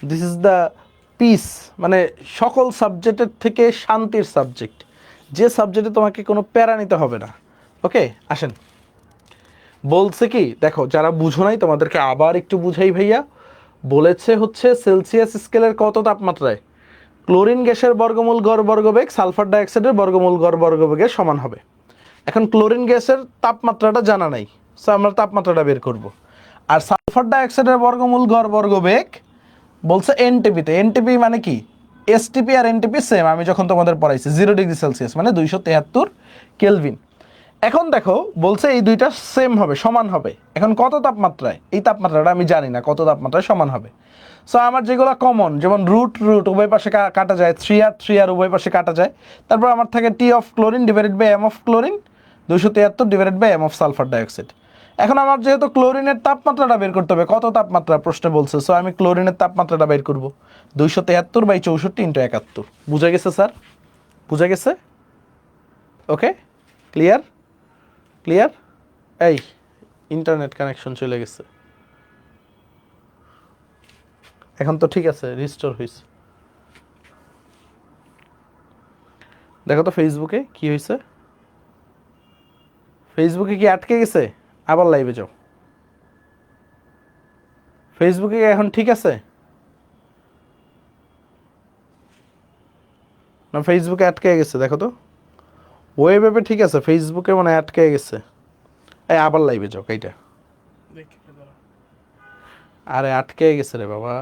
দিস ইজ দ্য পিস, মানে সকল সাবজেক্টের থেকে শান্তির সাবজেক্ট, যে সাবজেক্টে তোমাকে কোনো প্যারা নিতে হবে না। ওকে, আসেন। বলছে কি দেখো, যারা বুঝো নাই তোমাদেরকে আবার একটু বুঝাই ভাইয়া। বলেছে হচ্ছে সেলসিয়াস স্কেলের কত তাপমাত্রায় ক্লোরিন গ্যাসের বর্গমূল গড় বর্গবেগ সালফার ডাইঅক্সাইডের বর্গমূল গড় বর্গবেগের সমান হবে। এখন ক্লোরিন গ্যাসের তাপমাত্রাটা জানা নাই, সো আমরা তাপমাত্রাটা বের করব। আর সালফার ডাইঅক্সাইডের বর্গমূল গড় বর্গবেগ বলছে এনটিপিতে। এনটিপি মানে কি? এসটিপি আর এনটিপি সেম, আমি যখন তোমাদের পড়াইছি 0 ডিগ্রি সেলসিয়াস মানে 273 কেলভিন। এখন দেখো বলছে এই দুইটা সেম হবে, সমান হবে। এখন কত তাপমাত্রায়? এই তাপমাত্রাটা আমি জানি না কত তাপমাত্রায় সমান হবে। সো আমার যেগুলো কমন, যেমন রুট রুট উভয় পাশে কাটা যায়, থ্রি আর উভয় পাশে কাটা যায়। তারপর আমার থাকে T of chlorine divided by M of chlorine, 273 divided by M of sulphur dioxide. এখন আমার যেহেতু ক্লোরিনের তাপমাত্রাটা বের করতে হবে, কত তাপমাত্রা প্রশ্নে বলছে, সো আমি ক্লোরিনের তাপমাত্রাটা বের করব 273/64 × 71। বুঝা গেছে স্যার? বুঝা গেছে? ওকে, ক্লিয়ার? ক্লিয়ার? এই ইন্টারনেট কানেকশন চলে গেছে, এখন তো ঠিক আছে, রিস্টোর হয়েছে। দেখো তো ফেসবুকে কি হয়েছে, ফেসবুকে কি আটকে গেছে? আবার লাইভে যাও। ফেসবুকে কি এখন ঠিক আছে না? ফেসবুকে আটকে গেছে, দেখো তো। ওয়েব অ্যাপে ঠিক আছে, ফেসবুকে মানে আটকে গেছে। এই আবার লাইভে যাও এইটা। আরে আটকে গেছে রে বাবা।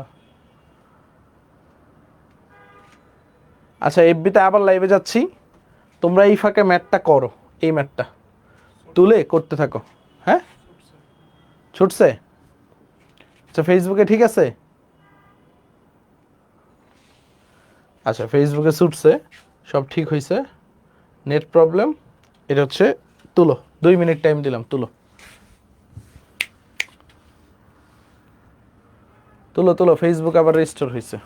আচ্ছা, এফবিতে আবার লাইভে যাচ্ছি, তোমরা এই ফাঁকে ম্যাটটা করো, এই ম্যাটটা তুলে করতে থাকো। হ্যাঁ, ছুটছে? আচ্ছা, ফেসবুকে ঠিক আছে? আচ্ছা, ফেসবুকে ছুটছে, সব ঠিক হয়েছে, নেট প্রবলেম। এটা হচ্ছে তুলো, 2 মিনিট টাইম দিলাম, তুলো তুলো তুলো, ফেসবুক আবার রেজিস্টোর হয়েছে।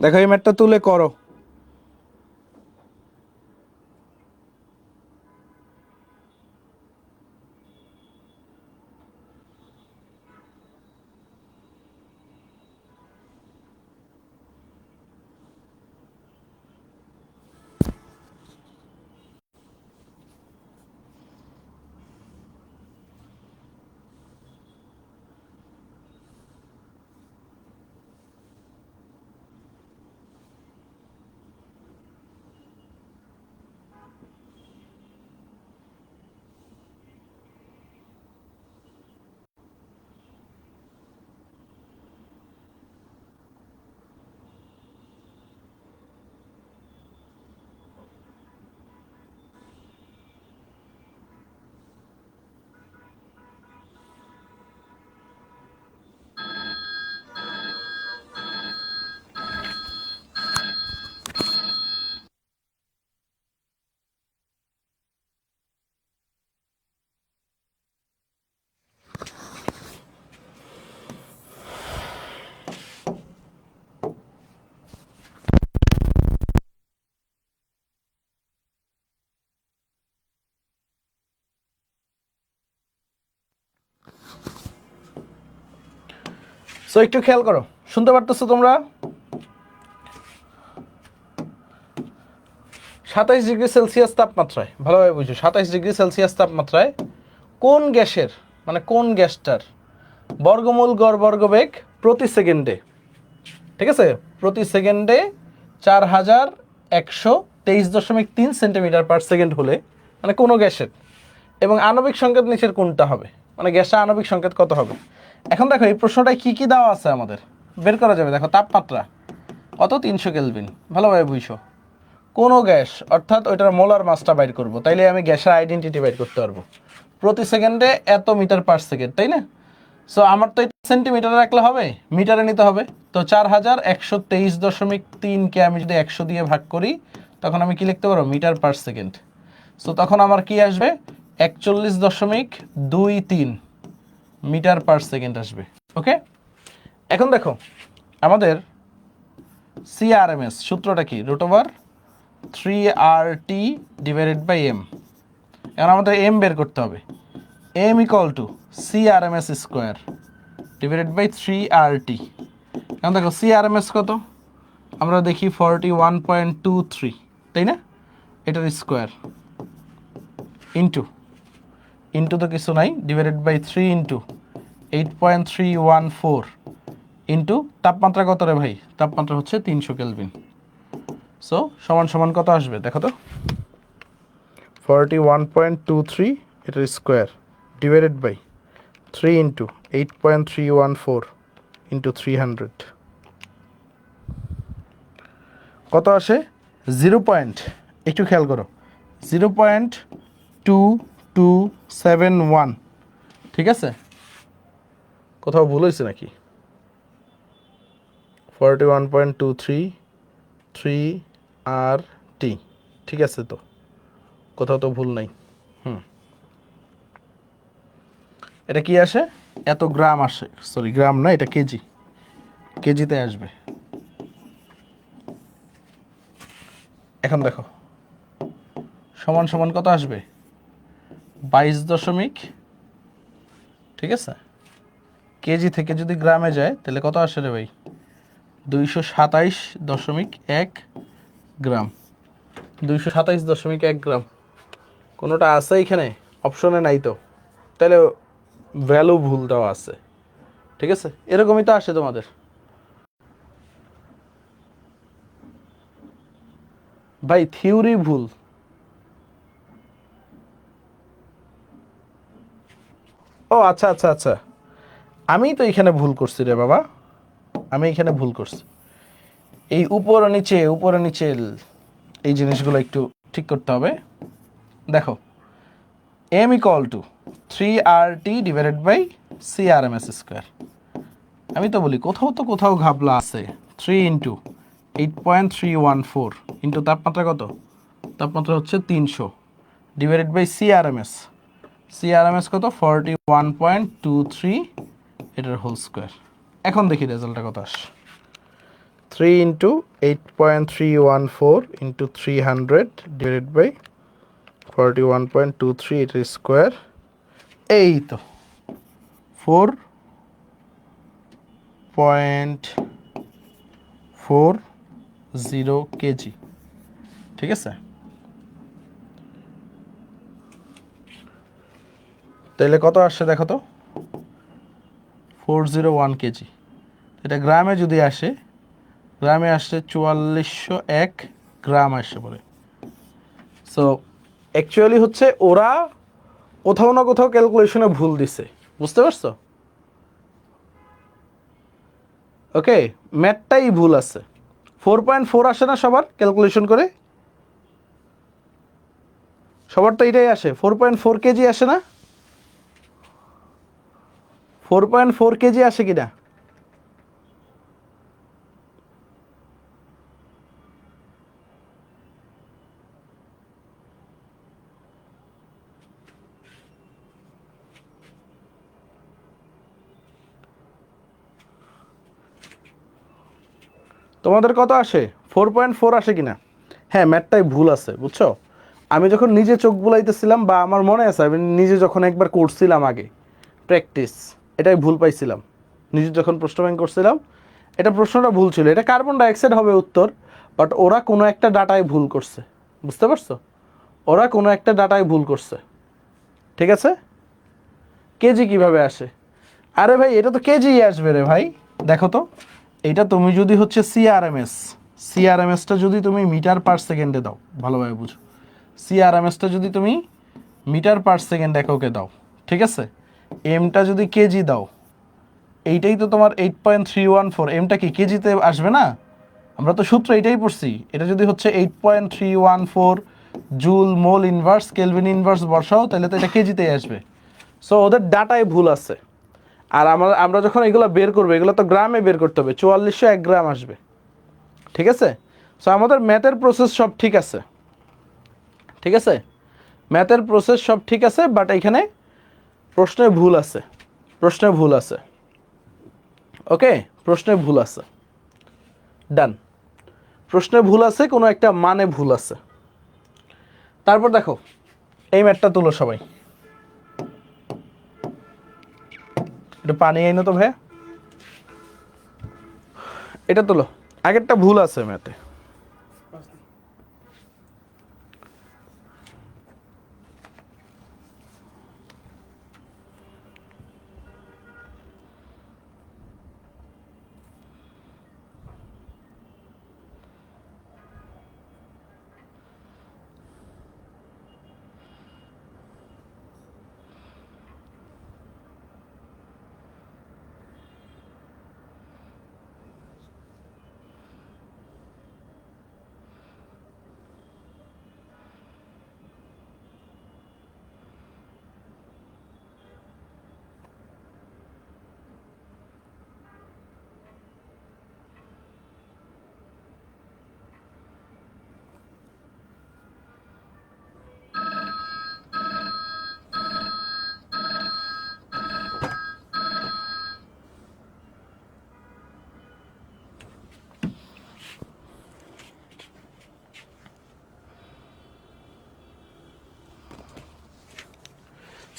দেখো এই ম্যাটটা তুলে করো। সো একটু খেয়াল করো, শুনতে পারতেছো তোমরা? 27 ডিগ্রি সেলসিয়াস তাপমাত্রায়, ভালোভাবে বুঝো, 27 ডিগ্রি সেলসিয়াস তাপমাত্রায় কোন গ্যাসের, মানে কোন গ্যাসটার বর্গমূল গড় বর্গবেগ প্রতি সেকেন্ডে, ঠিক আছে, প্রতি সেকেন্ডে 4123.3 সেন্টিমিটার পার সেকেন্ড হলে, মানে কোনো গ্যাসের, এবং আণবিক সংকেত নিচের কোনটা হবে, মানে গ্যাসের আণবিক সংকেত কত হবে। এখন দেখো এই প্রশ্নটায় কি কি দেওয়া আছে আমাদের বের করা যাবে। দেখো তাপমাত্রা কত, 300 কেলভিন, ভালোভাবে বুঝো। কোনো গ্যাস অর্থাৎ ওইটার মোলার মাসটা বাইর করবো, তাইলে আমি গ্যাসের আইডেন্টিটি বাইর করতে পারবো। প্রতি সেকেন্ডে এত মিটার পার সেকেন্ড, তাই না? সো আমার তো এটা সেন্টিমিটারে রাখলে হবে, মিটারে নিতে হবে। তো 4123.3কে আমি যদি 100 দিয়ে ভাগ করি, তখন আমি কি লিখতে পারবো, মিটার পার সেকেন্ড। সো তখন আমার কি আসবে, 41.23 মিটার পার সেকেন্ড আসবে। ওকে, এখন দেখো আমাদের সিআরএমএস সূত্রটা কি, √3RT ডিভাইডেড বাই এম। এখন আমাদের এম বের করতে হবে। M equal to CRMS square divided by 3RT। এখন দেখো সিআরএমএস কত, আমরা দেখি 41.23, তাই না? এটার স্কোয়ার ইন্টু ইন্টু তো কিছু নাই, ডিভাইডেড বাই 3 ইন্টু 8.314 ইন্টু তাপমাত্রা কত রে ভাই, তাপমাত্রা হচ্ছে 300 কেলভিন। সো সমান সমান কত আসবে দেখো তো, 41.23 এটার square divided by 3 into 8.314 into 300 কত আসে, 0. একটু খেয়াল করো, 0.2271, ঠিক আছে? কোথাও ভুল হয়েছে নাকি? 41.23 ঠিক আছে তো, কোথাও তো ভুল নাই। এটা কি আসে, এত গ্রাম আসে, সরি গ্রাম না, এটা কেজি, কেজিতে আসবে। এখন দেখো সমান সমান কত আসবে, 22 ঠিক আছে, কেজি থেকে যদি গ্রামে যায় তাহলে কত আসে রে ভাই, 227.1 গ্রাম, 227.1 গ্রাম। কোনোটা আছে এখানে, অপশনে নাই তো, তাহলে ভ্যালু ভুল দেওয়া আছে, ঠিক আছে? এরকমই তো আসে তোমাদের। ভাই থিওরি ভুল, ও আচ্ছা আচ্ছা আচ্ছা, আমি তো এখানে ভুল করছি রে বাবা, আমি এখানে ভুল করছি। এই উপর নিচে এই জিনিসগুলো একটু ঠিক করতে হবে। দেখো M equal to 3RT divided by CRMS square. আমি তো বলি কোথাও তো কোথাও ঘাবলা আছে। 3 ইন্টু 8.314 ইন্টু তাপমাত্রা কত, তাপমাত্রা হচ্ছে 300 ডিভাইডেড বাই সিআরএমএস কত, 41.23 এটার হোল স্কোয়ার। এখন দেখি রেজাল্টটা কত আসে, 3 ইন্টু 8.314 ইন্টু 300 ডিভাইডেড বাই 41.23 এটার স্কোয়ার, এই তো 4.40 কেজি, ঠিক আছে? তাহলে কত আসছে দেখো তো, 401 কেজি। এটা গ্রামে যদি আসে, গ্রামে আসছে 4401 গ্রাম আসছে পরে। সো অ্যাকচুয়ালি হচ্ছে ওরা কোথাও না কোথাও ক্যালকুলেশনে ভুল দিছে, বুঝতে পারছো? ওকে, ম্যাথটাই ভুল আছে। 4.4 আসে না সবার ক্যালকুলেশন করে, সবার তো এটাই আসে, 4.4 কেজি আসে না, 4.4 কেজি আসে কিনা? তোমাদের কত আসে, 4.4 আসে কিনা? হ্যাঁ, ম্যাথটাই ভুল আছে, বুঝছো? আমি যখন নিজে চোখ বুলাইতেছিলাম, বা আমার মনে আছে আমি নিজে যখন একবার করছিলাম আগে প্র্যাকটিস, এটাই ভুল পাইছিলাম। নিজে যখন প্রশ্ন ব্যাংক করছিলাম এটা প্রশ্নটা ভুল ছিল, এটা কার্বন ডাইঅক্সাইড হবে উত্তর, বাট ওরা কোনো একটা ডাটায় ভুল করছে, বুঝতে পারছো? ওরা কোনো একটা ডাটায় ভুল করছে, ঠিক আছে? কেজি কিভাবে আসে? আরে ভাই এটা তো কেজি আসবে রে ভাই। দেখো তো, এটা তুমি যদি হচ্ছে সিআরএমএসটা যদি তুমি মিটার পার সেকেন্ডে দাও, ভালোভাবে বুঝো, সিআরএমএসটা যদি তুমি মিটার পার সেকেন্ড এককে দাও, ঠিক আছে, এমটা যদি কেজি দাও, এইটাই তো তোমার 8.314, এমটা কি কেজিতে আসবে না? আমরা তো সূত্র এইটাই পড়ছি, এটা যদি হচ্ছে 8.314 joule mole inverse kelvin inverse বসাও, তাহলে তো এটা কেজিতেই আসবে। সো ওদের ডাটায় ভুল আছে। আর আমরা যখন এগুলো বের করবো, এগুলো তো গ্রামে বের করতে হবে, 4400 1 গ্রাম আসবে, ঠিক আছে? সো আমাদের ম্যাথের প্রসেস সব ঠিক আছে, ঠিক আছে, ম্যাথের প্রসেস সব ঠিক আছে, বাট এখানে প্রশ্নে ভুল আছে, প্রশ্নে ভুল আছে, ওকে, প্রশ্নে ভুল আছে, ডান, প্রশ্নে ভুল আছে, কোনো একটা মানে ভুল আছে। তারপর দেখো, এই ম্যাথটা তুলো সবাই, এটা পানি আইনো তো ভাইয়া, এটা তুলো, আগেরটা ভুল আছে ম্যাথে।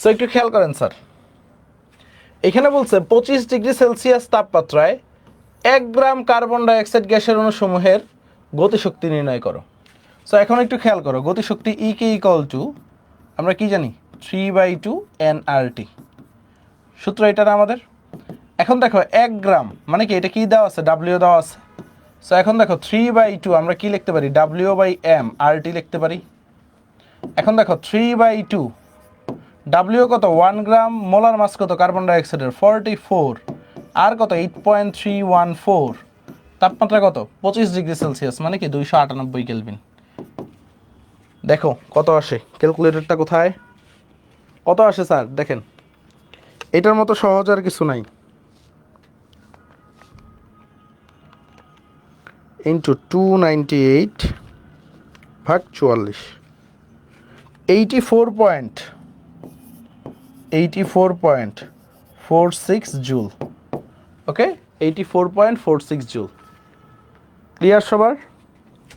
সো একটু খেয়াল করেন স্যার, এখানে বলছে 25 ডিগ্রি সেলসিয়াস তাপমাত্রায় 1 গ্রাম কার্বন ডাইঅক্সাইড গ্যাসের অণুসমূহের গতিশক্তি নির্ণয় করো। সো এখন একটু খেয়াল করো, গতিশক্তি ই কে ইকুয়াল টু, আমরা কি জানি, 3/2 nRT, সূত্র এটা না আমাদের। এখন দেখো 1 গ্রাম মানে কি, এটা কি দেওয়া আছে, ডাব্লিউ দেওয়া আছে। সো এখন দেখো 3/2 আমরা কি লিখতে পারি, W/m RT লিখতে পারি। এখন দেখো 3/2, ডাব্লিউ কত, 1 গ্রাম, মোলার মাস কত কার্বন ডাইঅক্সাইডের 44, আর কত 8.314, তাপমাত্রা কত 25 ডিগ্রি সেলসিয়াস, মানে কি 298 কেলভিন। দেখো কত আসে, ক্যালকুলেটরটা কোথায়, কত আসে স্যার দেখেন, এটার মতো সহজ আর কিছু নাই। ইন্টু 298 ভাগ 44, 84.46 জুল, ওকে, 84.46 জুল, ক্লিয়ার সবার?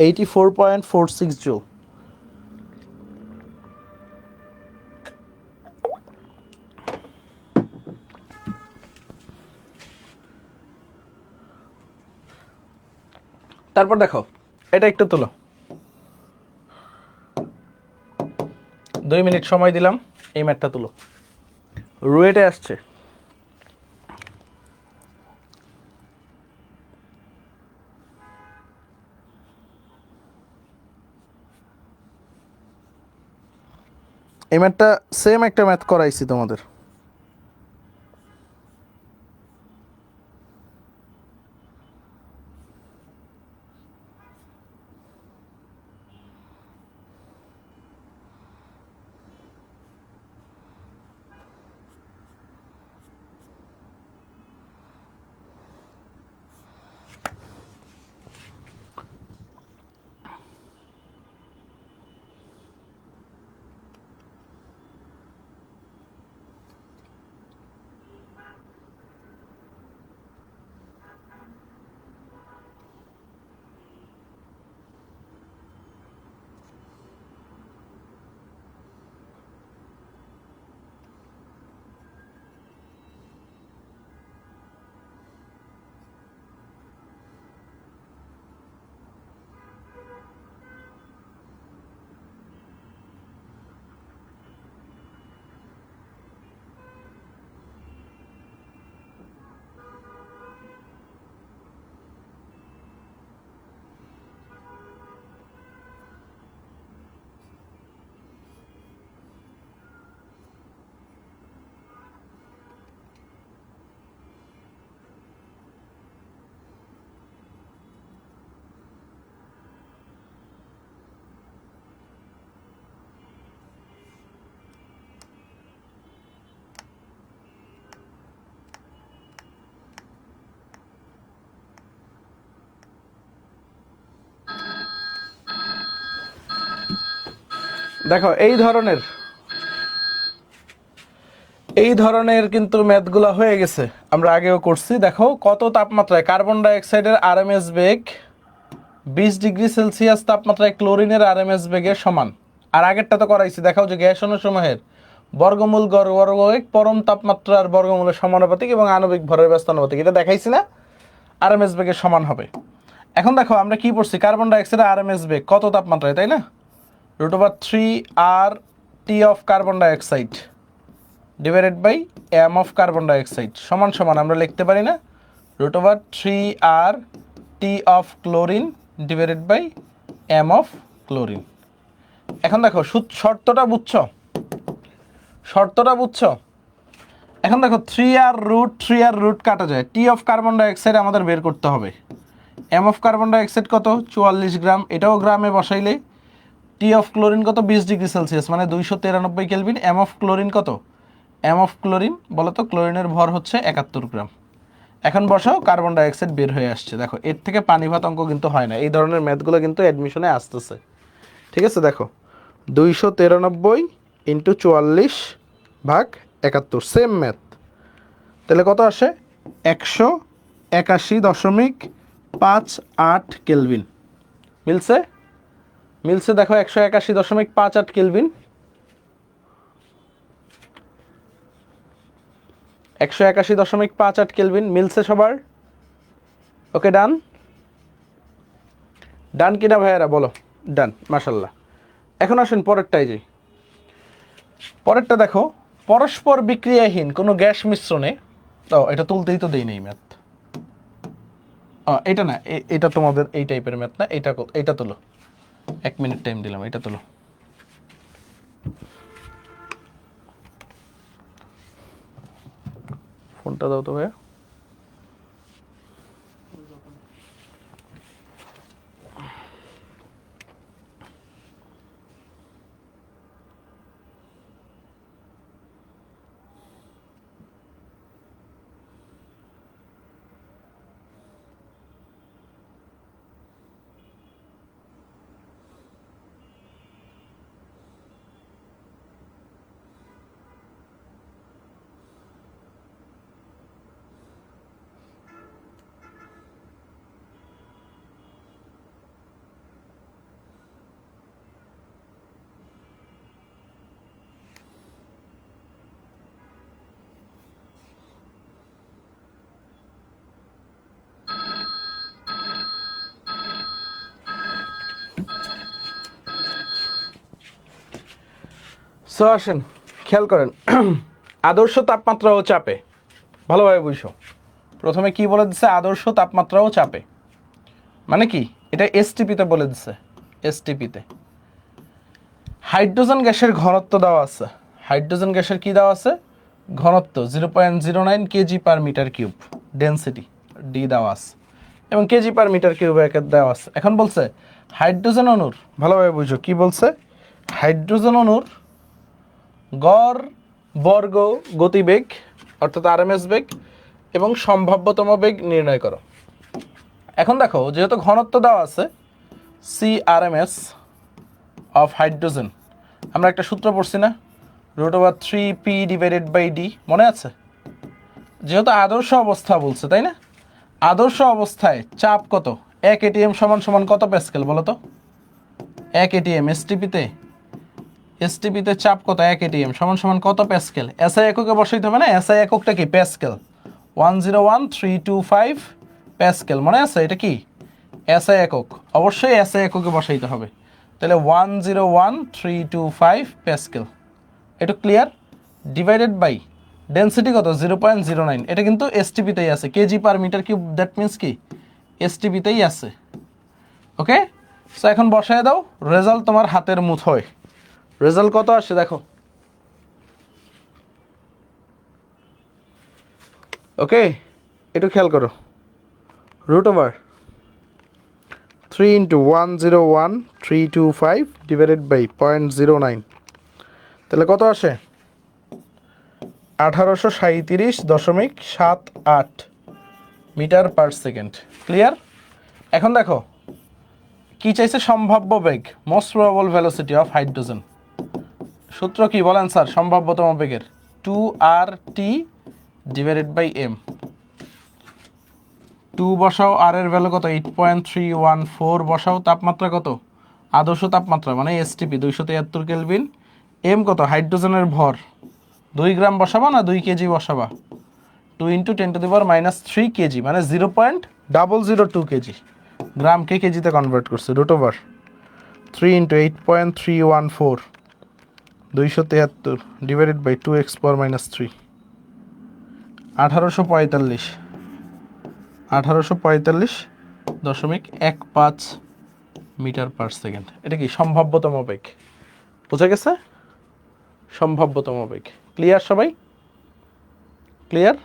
84.46 জুল। তারপর দেখো, এটা একটু তোলো, 2 মিনিট সময় দিলাম, এই ম্যাটটা তুলো, রুয়েটে আসছে। এই ম্যাথটা সেম একটা ম্যাথ করাইছি তোমাদের। দেখো এই ধরনের কিন্তু ম্যাথগুলো হয়ে গেছে, আমরা আগেও করছি। দেখো কত তাপমাত্রায় কার্বন ডাই অক্সাইডের আরএমএস বেগ 20 ডিগ্রি সেলসিয়াস তাপমাত্রায় ক্লোরিনের আরএমএস বেগের সমান। আর আগেরটা তো করাইছি, দেখাও যে গ্যাস অনুসমূহের বর্গমূল গড় বর্গবেগ পরম তাপমাত্রার বর্গমূলের সমানুপাতিক এবং আণবিক ভরের ব্যস্তানুপাতিক, এটা দেখাইছি না, আরএমএস বেগের সমান হবে। এখন দেখো আমরা কি পড়ছি, কার্বন ডাই অক্সাইডের আরএমএস বেগ কত তাপমাত্রায়, তাই না, √3 RT of carbon dioxide divided by M of carbon dioxide সমান সমান আমরা লিখতে পারি না √3 RT of chlorine divided by M of chlorine. এখন দেখো শর্তটা বুঝছো, এখন দেখো 3R কাটা যায়, T of carbon dioxide আমাদের বের করতে হবে, M of carbon dioxide কত 44 গ্রাম, এটাও গ্রামে বসাইলে টি অফ ক্লোরিন কত 20 ডিগ্রি সেলসিয়াস মানে 293 কেলভিন, এম অফ ক্লোরিন কত, এম অফ ক্লোরিন বলো তো, ক্লোরিনের ভর হচ্ছে 71 গ্রাম। এখন বসাও, কার্বন ডাই অক্সাইড বের হয়ে আসছে। দেখো এর থেকে পানিভাত অঙ্ক কিন্তু হয় না, এই ধরনের ম্যাথগুলো কিন্তু অ্যাডমিশনে আসতেছে, ঠিক আছে। দেখো 293 × 44/71 সেম ম্যাথ, তাহলে কত আসে 181.58 কেলভিন। মিলছে দেখো 181.58 কেলভিন, 181.58 কেলভিন মিলছে সবার। ওকে ডান কিনা ভাইয়ারা বলো, ডান, মাশাল্লাহ। এখন আসেন পরেরটাই যাই। পরেরটা দেখো, পরস্পর বিক্রিয়াহীন কোনো গ্যাস মিশ্রণে, এটা তুলতেই তো দেই নেই ম্যাথ, এটা না, এটা তোমাদের এই টাইপের ম্যাথ না, এটা তোলো, 1 মিনিট টাইম দিলাম, এটা তোলো। ফোনটা দাও তো ভাইয়া। সো আসেন খেয়াল করেন, আদর্শ তাপমাত্রা ও চাপে, ভালোভাবে বুঝো। প্রথমে কি বলে দিচ্ছে, আদর্শ তাপমাত্রা ও চাপে মানে কি, এটা এসটিপিতে বলে দিচ্ছে। এসটিপিতে হাইড্রোজেন গ্যাসের ঘনত্ব দেওয়া আছে, হাইড্রোজেন গ্যাসের কি দেওয়া আছে, ঘনত্ব 0.09 kg/m3, ডেনসিটি ডি দেওয়া আছে এবং kg/m3 দেওয়া আছে। এখন বলছে হাইড্রোজেন অণুর, ভালোভাবে বুঝো কি বলছে, হাইড্রোজেন অণুর গড় বর্গ গতিবেগ অর্থাৎ আরএমএস বেগ এবং সম্ভাব্যতম বেগ নির্ণয় করো। এখন দেখো যেহেতু ঘনত্ব দেওয়া আছে CRMS অফ হাইড্রোজেন, আমরা একটা সূত্র পড়ছি না, √3p/d, মনে আছে? যেহেতু আদর্শ অবস্থা বলছে, তাই না, আদর্শ অবস্থায় চাপ কত, 1 ATM সমান কত প্যাসকেল বলো তো, 1 ATM এসটিপিতে চাপ কত, 1 ATM সমান কত প্যাসকেল, এসআই এককে বসাইতে হবে না, এসআই এককটা কি প্যাসকেল, 101325 প্যাসকেল, মনে আছে এটা কি এসআই একক, অবশ্যই এসআই এককে বসাইতে হবে, তাহলে 101325 প্যাসকেল, এটা ক্লিয়ার, ডিভাইডেড বাই ডেনসিটি কত 0.09, এটা কিন্তু এসটিপিতেই আছে, kg/m3, দ্যাট মিন্স কি এসটিপিতেই আছে। ওকে, সো এখন বসায় দাও, রেজাল্ট তোমার হাতের মুঠোয়, রেজাল্ট কত আসে দেখো। ওকে, একটু খেয়াল করো, √3 × 101325 ডিভাইডেড বাই 0.09, তাহলে কত আসে 1837.78 মিটার/সেকেন্ড। ক্লিয়ার? এখন দেখো কি চাইছে, সম্ভাব্য বেগ, most probable velocity of hydrogen, সূত্র কি বলেন স্যার সম্ভাব্যতম বেগের? 2RT divided by M. 2 বসাও, আর এর ভ্যালু কত? 8.314 বসাও। তাপমাত্রা কত? আদর্শ তাপমাত্রা মানে এসটিপি 273 কেলভিন। এম কত? হাইড্রোজেনের ভর 2 গ্রাম বসাবা না 2 কেজি বসাবা? 2 × 10⁻³ কেজি মানে 0.002 কেজি। গ্রামকে কেজিতে কনভার্ট করছে, √3 × 8.314 273 ডিভাইডেড বাই 2x⁻³ 1845.15 মিটার পার সেকেন্ড। এটা কি সম্ভাব্যতম বেগ? বোঝা গেছে? সম্ভাব্যতম বেগ। ক্লিয়ার সবাই? ক্লিয়ার?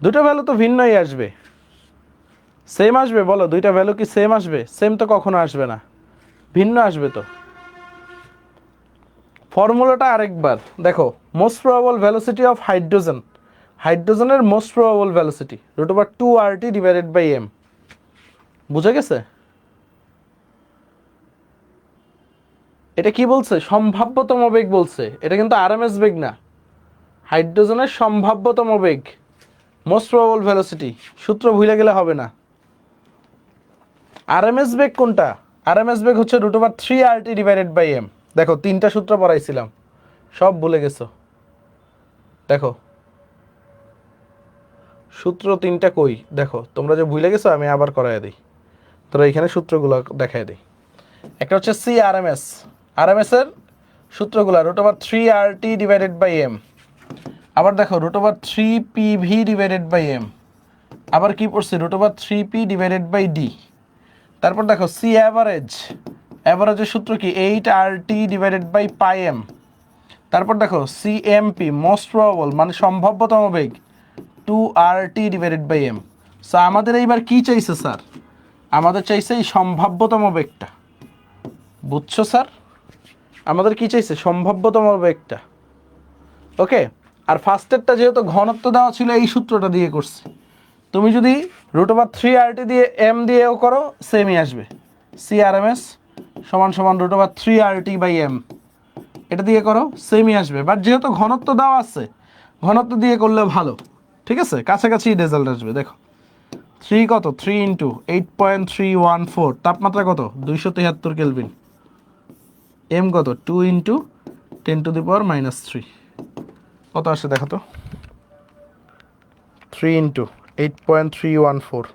দুটো ভ্যালু তো ভিন্নই আসবে। সেম আসবে বলো? দুইটা ভ্যালু কি সেম আসবে? সেম তো কখনো আসবে না, ভিন্ন আসবে তো। ফর্মুলাটা আরেকবার দেখো। Most probable velocity of hydrogen, হাইড্রোজেনের most probable velocity √2RT divided by m. বুঝা গেছে? এটা কি বলছে? সম্ভাব্যতম বেগ বলছে। এটা কিন্তু আরএমএস বেগ না। হাইড্রোজেনের সম্ভাব্যতম বেগ মোস্ট প্রবাবল ভেলোসিটি। সূত্র ভুলে গেলে হবে না। আরএমএস বেগ কোনটা? আরএমএস বেগ হচ্ছে √3RT ডিভাইডেড বাই এম। দেখো 3টা সূত্র পড়াইছিলাম, সব ভুলে গেছো। দেখো সূত্র 3টা কই? দেখো তোমরা যে ভুলে গেছো আমি আবার করাই দিই। তোরা এখানে সূত্রগুলো দেখাই দিই। একটা হচ্ছে সিআরএমএস, আরএমএস এর সূত্রগুলো √3RT ডিভাইডেড বাই এম। আবার দেখো √3PV ডিভাইডেড বাই এম। আবার কি পড়ছে? √3P divided by D. তারপর দেখো সি অ্যাভারেজ, অ্যাভারেজের সূত্র কি? 8RT divided by pi M. তারপর দেখো সিএমপি মোস্ট প্রবাবল মানে সম্ভাব্যতম বেগ 2RT divided by M. So আমাদের এইবার কি চাইছে স্যার? আমাদের চাইছে এই সম্ভাব্যতম বেগটা। বুঝছো স্যার? আমাদের কি চাইছে? সম্ভাব্যতম বেগটা। ওকে। আর ফার্স্টেরটা যেহেতু ঘনত্ব দেওয়া ছিল এই সূত্রটা দিয়ে করছে। তুমি যদি √3RT দিয়ে এম দিয়েও করো সেমই আসবে। সিআরএমএস সমান সমান √3RT বাই এম, এটা দিয়ে করো সেমই আসবে। বাট যেহেতু ঘনত্ব দেওয়া আছে, ঘনত্ব দিয়ে করলে ভালো। ঠিক আছে, কাছাকাছি রেজাল্ট আসবে। দেখো 3 কত? 3 × 8.314। তাপমাত্রা কত? 273 কেলভিন। এম কত? 2 × 10⁻³ কত আসে দেখো তো? 3 × 8.314।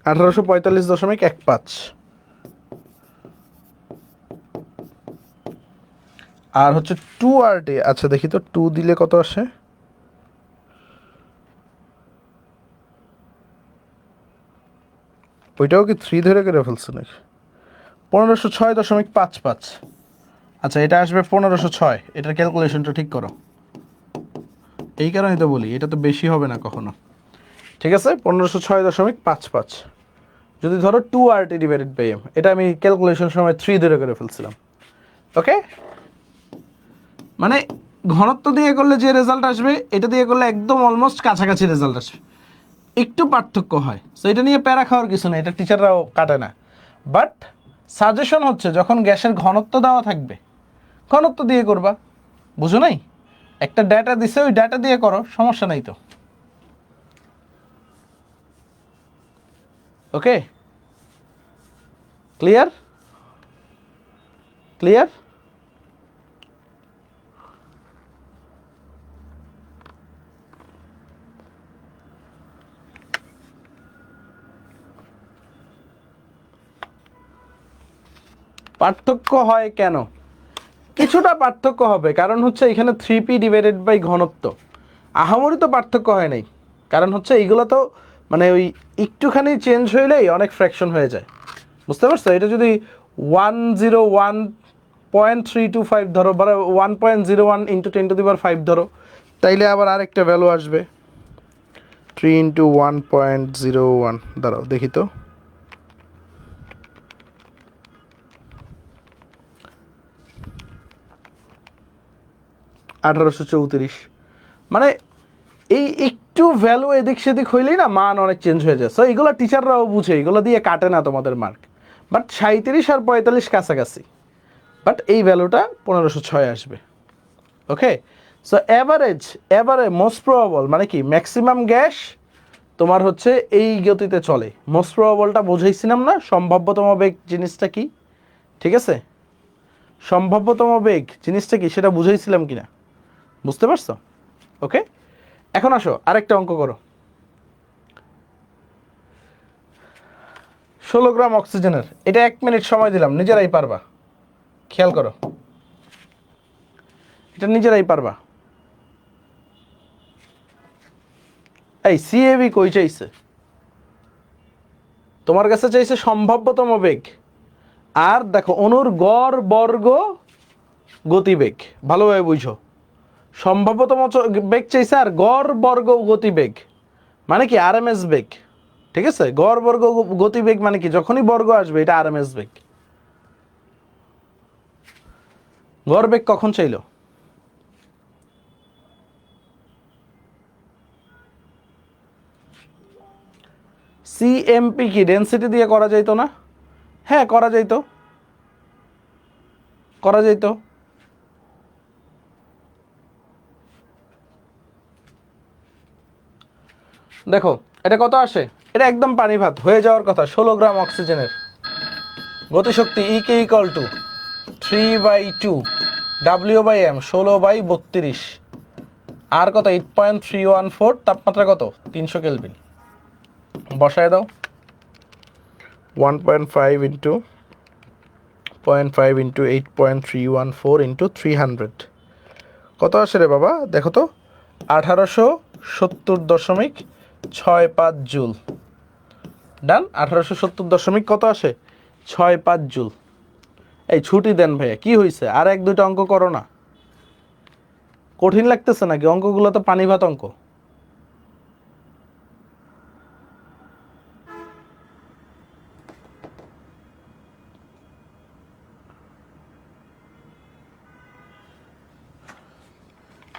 (1845.15) আর হচ্ছে 2RT। আচ্ছা দেখি তো 2 দিলে কত আসে? ওইটাও কি 3 ধরে করে ফেলছে নাকি? 1506.55। আচ্ছা এটা আসবে 1506। এটার ক্যালকুলেশনটা ঠিক করো। এই কারণেই তো বলি এটা তো বেশি হবে না কখনো। ঠিক আছে, 1506.55 যদি ধরো 2RT ডিভাইডেড বাই এম। এটা আমি ক্যালকুলেশন সময় 3 ধরে করে ফেলছিলাম। ওকে, মানে ঘনত্ব দিয়ে করলে যে রেজাল্ট আসবে এটা দিয়ে করলে একদম অলমোস্ট কাছাকাছি রেজাল্ট আসবে, একটু পার্থক্য হয়। সো এটা নিয়ে প্যারা খাওয়ার কিছু না, এটা টিচাররাও কাটে না। বাট সাজেশন হচ্ছে যখন গ্যাসের ঘনত্ব দেওয়া থাকবে ঘনত্ব দিয়ে করবা। বুঝো নাই? একটা ডেটা দিছে, ওই ডেটা দিয়ে করো, সমস্যা নাই তো। ওকে, ক্লিয়ার? ক্লিয়ার? পার্থক্য হয় কেন? কিছুটা পার্থক্য হবে, কারণ হচ্ছে এখানে 3P ডিভাইডেড বাই ঘনত্ব। আহামরি তো পার্থক্য হয় নাই, কারণ হচ্ছে এইগুলো তো মানে ওই একটুখানি চেঞ্জ হইলেই অনেক ফ্র্যাকশন হয়ে যায়। বুঝতে পারছো? এটা যদি 101 0.325 ধরো, বা 1.01 ইন্টু 10⁵ ধরো, তাইলে আবার আরেকটা ভ্যালু আসবে 3 ইন্টু 1.01। দাঁড়াও দেখি তো, $1834। মানে এই একটু ভ্যালু এদিক সেদিক হইলেই না মান অনেক চেঞ্জ হয়ে যায়। সো এগুলো টিচাররাও বুঝে, এগুলো দিয়ে কাটে না তোমাদের মার্ক। বাট 37 আর 45 কাছাকাছি, বাট এই ভ্যালুটা 1506 আসবে। ওকে, সো অ্যাভারেজ মোস্ট প্রবাবল মানে কি, ম্যাক্সিমাম গ্যাস তোমার হচ্ছে এই গতিতে চলে। মোস্ট প্রবাবলটা বুঝাইছিলাম না, সম্ভাব্যতম বেগ জিনিসটা কি, ঠিক আছে? সম্ভাব্যতম বেগ জিনিসটা কি সেটা বুঝাইছিলাম কিনা, বুঝতে পারছো? ওকে, এখন আসো আরেকটা অঙ্ক করো। 16 গ্রাম অক্সিজেনের, এটা 1 মিনিট সময় দিলাম, নিজেরাই পারবা, খেয়াল করো, এটা নিজেরাই পারবা। এই সিএবি কই চাইছে? তোমার কাছে চাইছে সম্ভাব্যতম বেগ, আর দেখো অণুর গড় বর্গ গতিবেগ, ভালোভাবে বুঝো। সম্ভাব্যতম বেগ চাইছে আর গড় বর্গ গতিবেগ মানে কি আরএমএস বেগ, ঠিক আছে? গড় বর্গ গতিবেগ মানে কি, যখনই বর্গ আসবে এটা আরএমএস বেগ। গড় বেগ কখন চাইলো? সিএমপি কি ডেনসিটি দিয়ে করা যাইতো না? হ্যাঁ করা যাইতো, করা যাইতো। দেখো এটা কত আসে, এটা একদম পানি ভাত হয়ে যাওয়ার কথা। 16 গ্রাম অক্সিজেনের গতিশক্তি ইকে ইকুয়াল টু 3/2 W/m, 16/32, আর কত 8.314, তাপমাত্রা কত 300 কেলভিন। বসায় দাও 1.5 ইন্টু 0.5 ইন্টু 8.314 ইন্টু 300 কত আসে রে বাবা? দেখো তো 1870.65 জুল। ডান, 1870 কত আসে 65 জুল। এই ছুটি দেন ভাইয়া, কি হয়েছে? আর 1-2টা অঙ্ক করো না, কঠিন লাগতেছে নাকি? অঙ্কগুলো তো পানি ভাত অঙ্ক।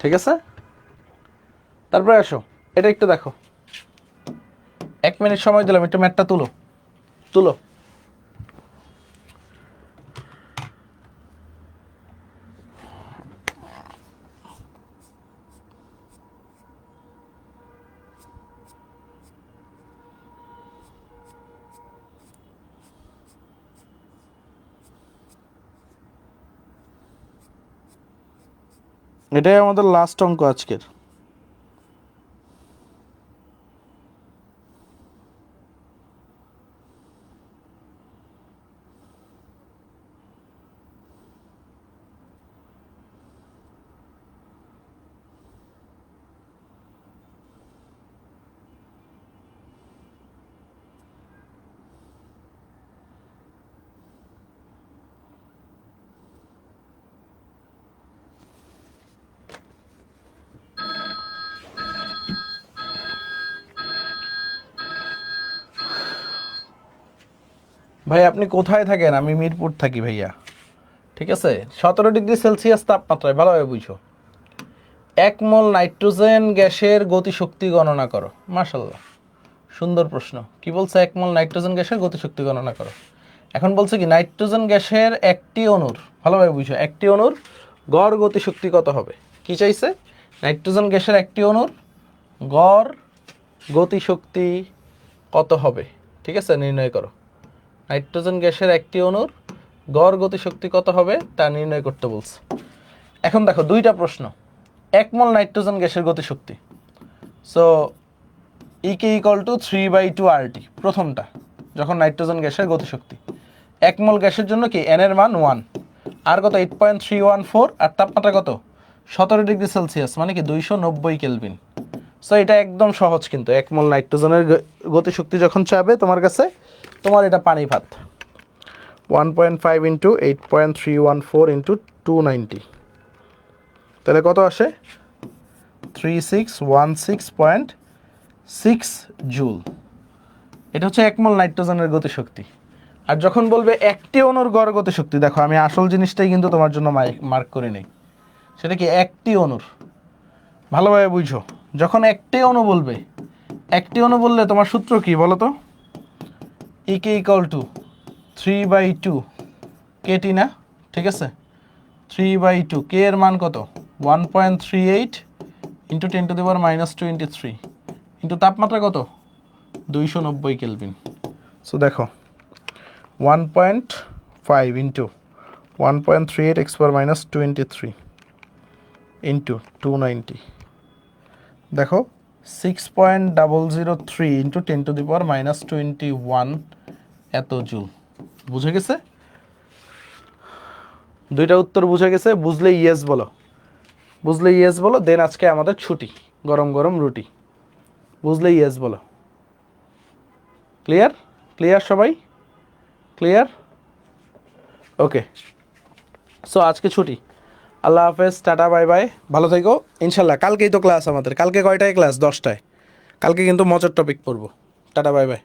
ঠিক আছে, তারপরে আসো এটা একটু দেখো। 1 মিনিট সময় দিলাম, একটু ম্যাটটা তুলো তুলো। এটাই আমাদের লাস্ট অঙ্ক আজকের। ভাই আপনি কোথায় থাকেন? আমি মিরপুর থাকি ভাইয়া, ঠিক আছে? 17°C তাপমাত্রায়, ভালোভাবে বুঝো। 1 মোল নাইট্রোজেন গ্যাসের গতিশক্তি গণনা করো। মাশাআল্লাহ, সুন্দর প্রশ্ন। কি বলছে? 1 মোল নাইট্রোজেন গ্যাসের গতিশক্তি গণনা করো। এখন বলছে কি, নাইট্রোজেন গ্যাসের একটি অণুর, ভালোভাবে বুঝো, একটি অণুর গড় গতিশক্তি কত হবে। কি চাইছে? নাইট্রোজেন গ্যাসের একটি অণুর গড় গতিশক্তি কত হবে, ঠিক আছে? নির্ণয় করো। নাইট্রোজেন গ্যাসের একটি অণুর গড় গতিশক্তি কত হবে তা নির্ণয় করতে বলছে। এখন দেখো 2টা প্রশ্ন। 1 মোল নাইট্রোজেন গ্যাসের গতিশক্তি, সো ইকে ইকুয়াল টু 3/2 RT, প্রথমটা যখন নাইট্রোজেন গ্যাসের গতিশক্তি। 1 মোল গ্যাসের জন্য কি এন এর মান 1, আর কত 8.314, আর তাপমাত্রা কত 17°C, মানে কি 290 কেলভিন। সো এটা একদম সহজ কিন্তু। 1 মোল নাইট্রোজেনের গতিশক্তি যখন চাবে তোমার কাছে, তোমার এটা পানি ভাত। 1.5 ইন্টু 8.314 ইন্টু 290, তাহলে কত আসে? 3616.6 জুল। এটা হচ্ছে 1 মোল নাইট্রোজেনের গতিশক্তি। আর যখন বলবে একটি অণুর গড় গতিশক্তি, দেখো আমি আসল জিনিসটাই কিন্তু তোমার জন্য মার্ক করে নেই। সেটা কি? একটি অণুর। ভালোভাবে বুঝো, যখন একটি অণু বলবে, একটি অণু বললে তোমার সূত্র কি বলো তো? ইকে ইকাল টু 3/2 কেটি না? ঠিক আছে, 3/2 কে এর মান কত? 1.38 ইন্টু 10⁻⁻23 ইন্টু তাপমাত্রা কত? 290 কেলভিন। সো দেখো 1.5 ইন্টু 1.38 x⁻⁻23 ইন্টু 290, দেখো 6.003 ইন্টু 10⁻⁻21 এত জুল। বুঝে গেছে? দুইটা উত্তর বুঝে গেছে? বুঝলে ইয়েস বলো, বুঝলে ইয়েস বলো। দেন আজকে আমাদের ছুটি, গরম গরম রুটি। বুঝলে ইয়েস বলো। ক্লিয়ার? ক্লিয়ার সবাই? ক্লিয়ার? ওকে, সো আজকে ছুটি। আল্লাহ হাফেজ, টাটা, বাই বাই, ভালো থেকো। ইনশাল্লাহ কালকেই তো ক্লাস আমাদের। কালকে কয়টায় ক্লাস? 10টায়। কালকে কিন্তু মজার টপিক পড়বো। Tata, bye bye.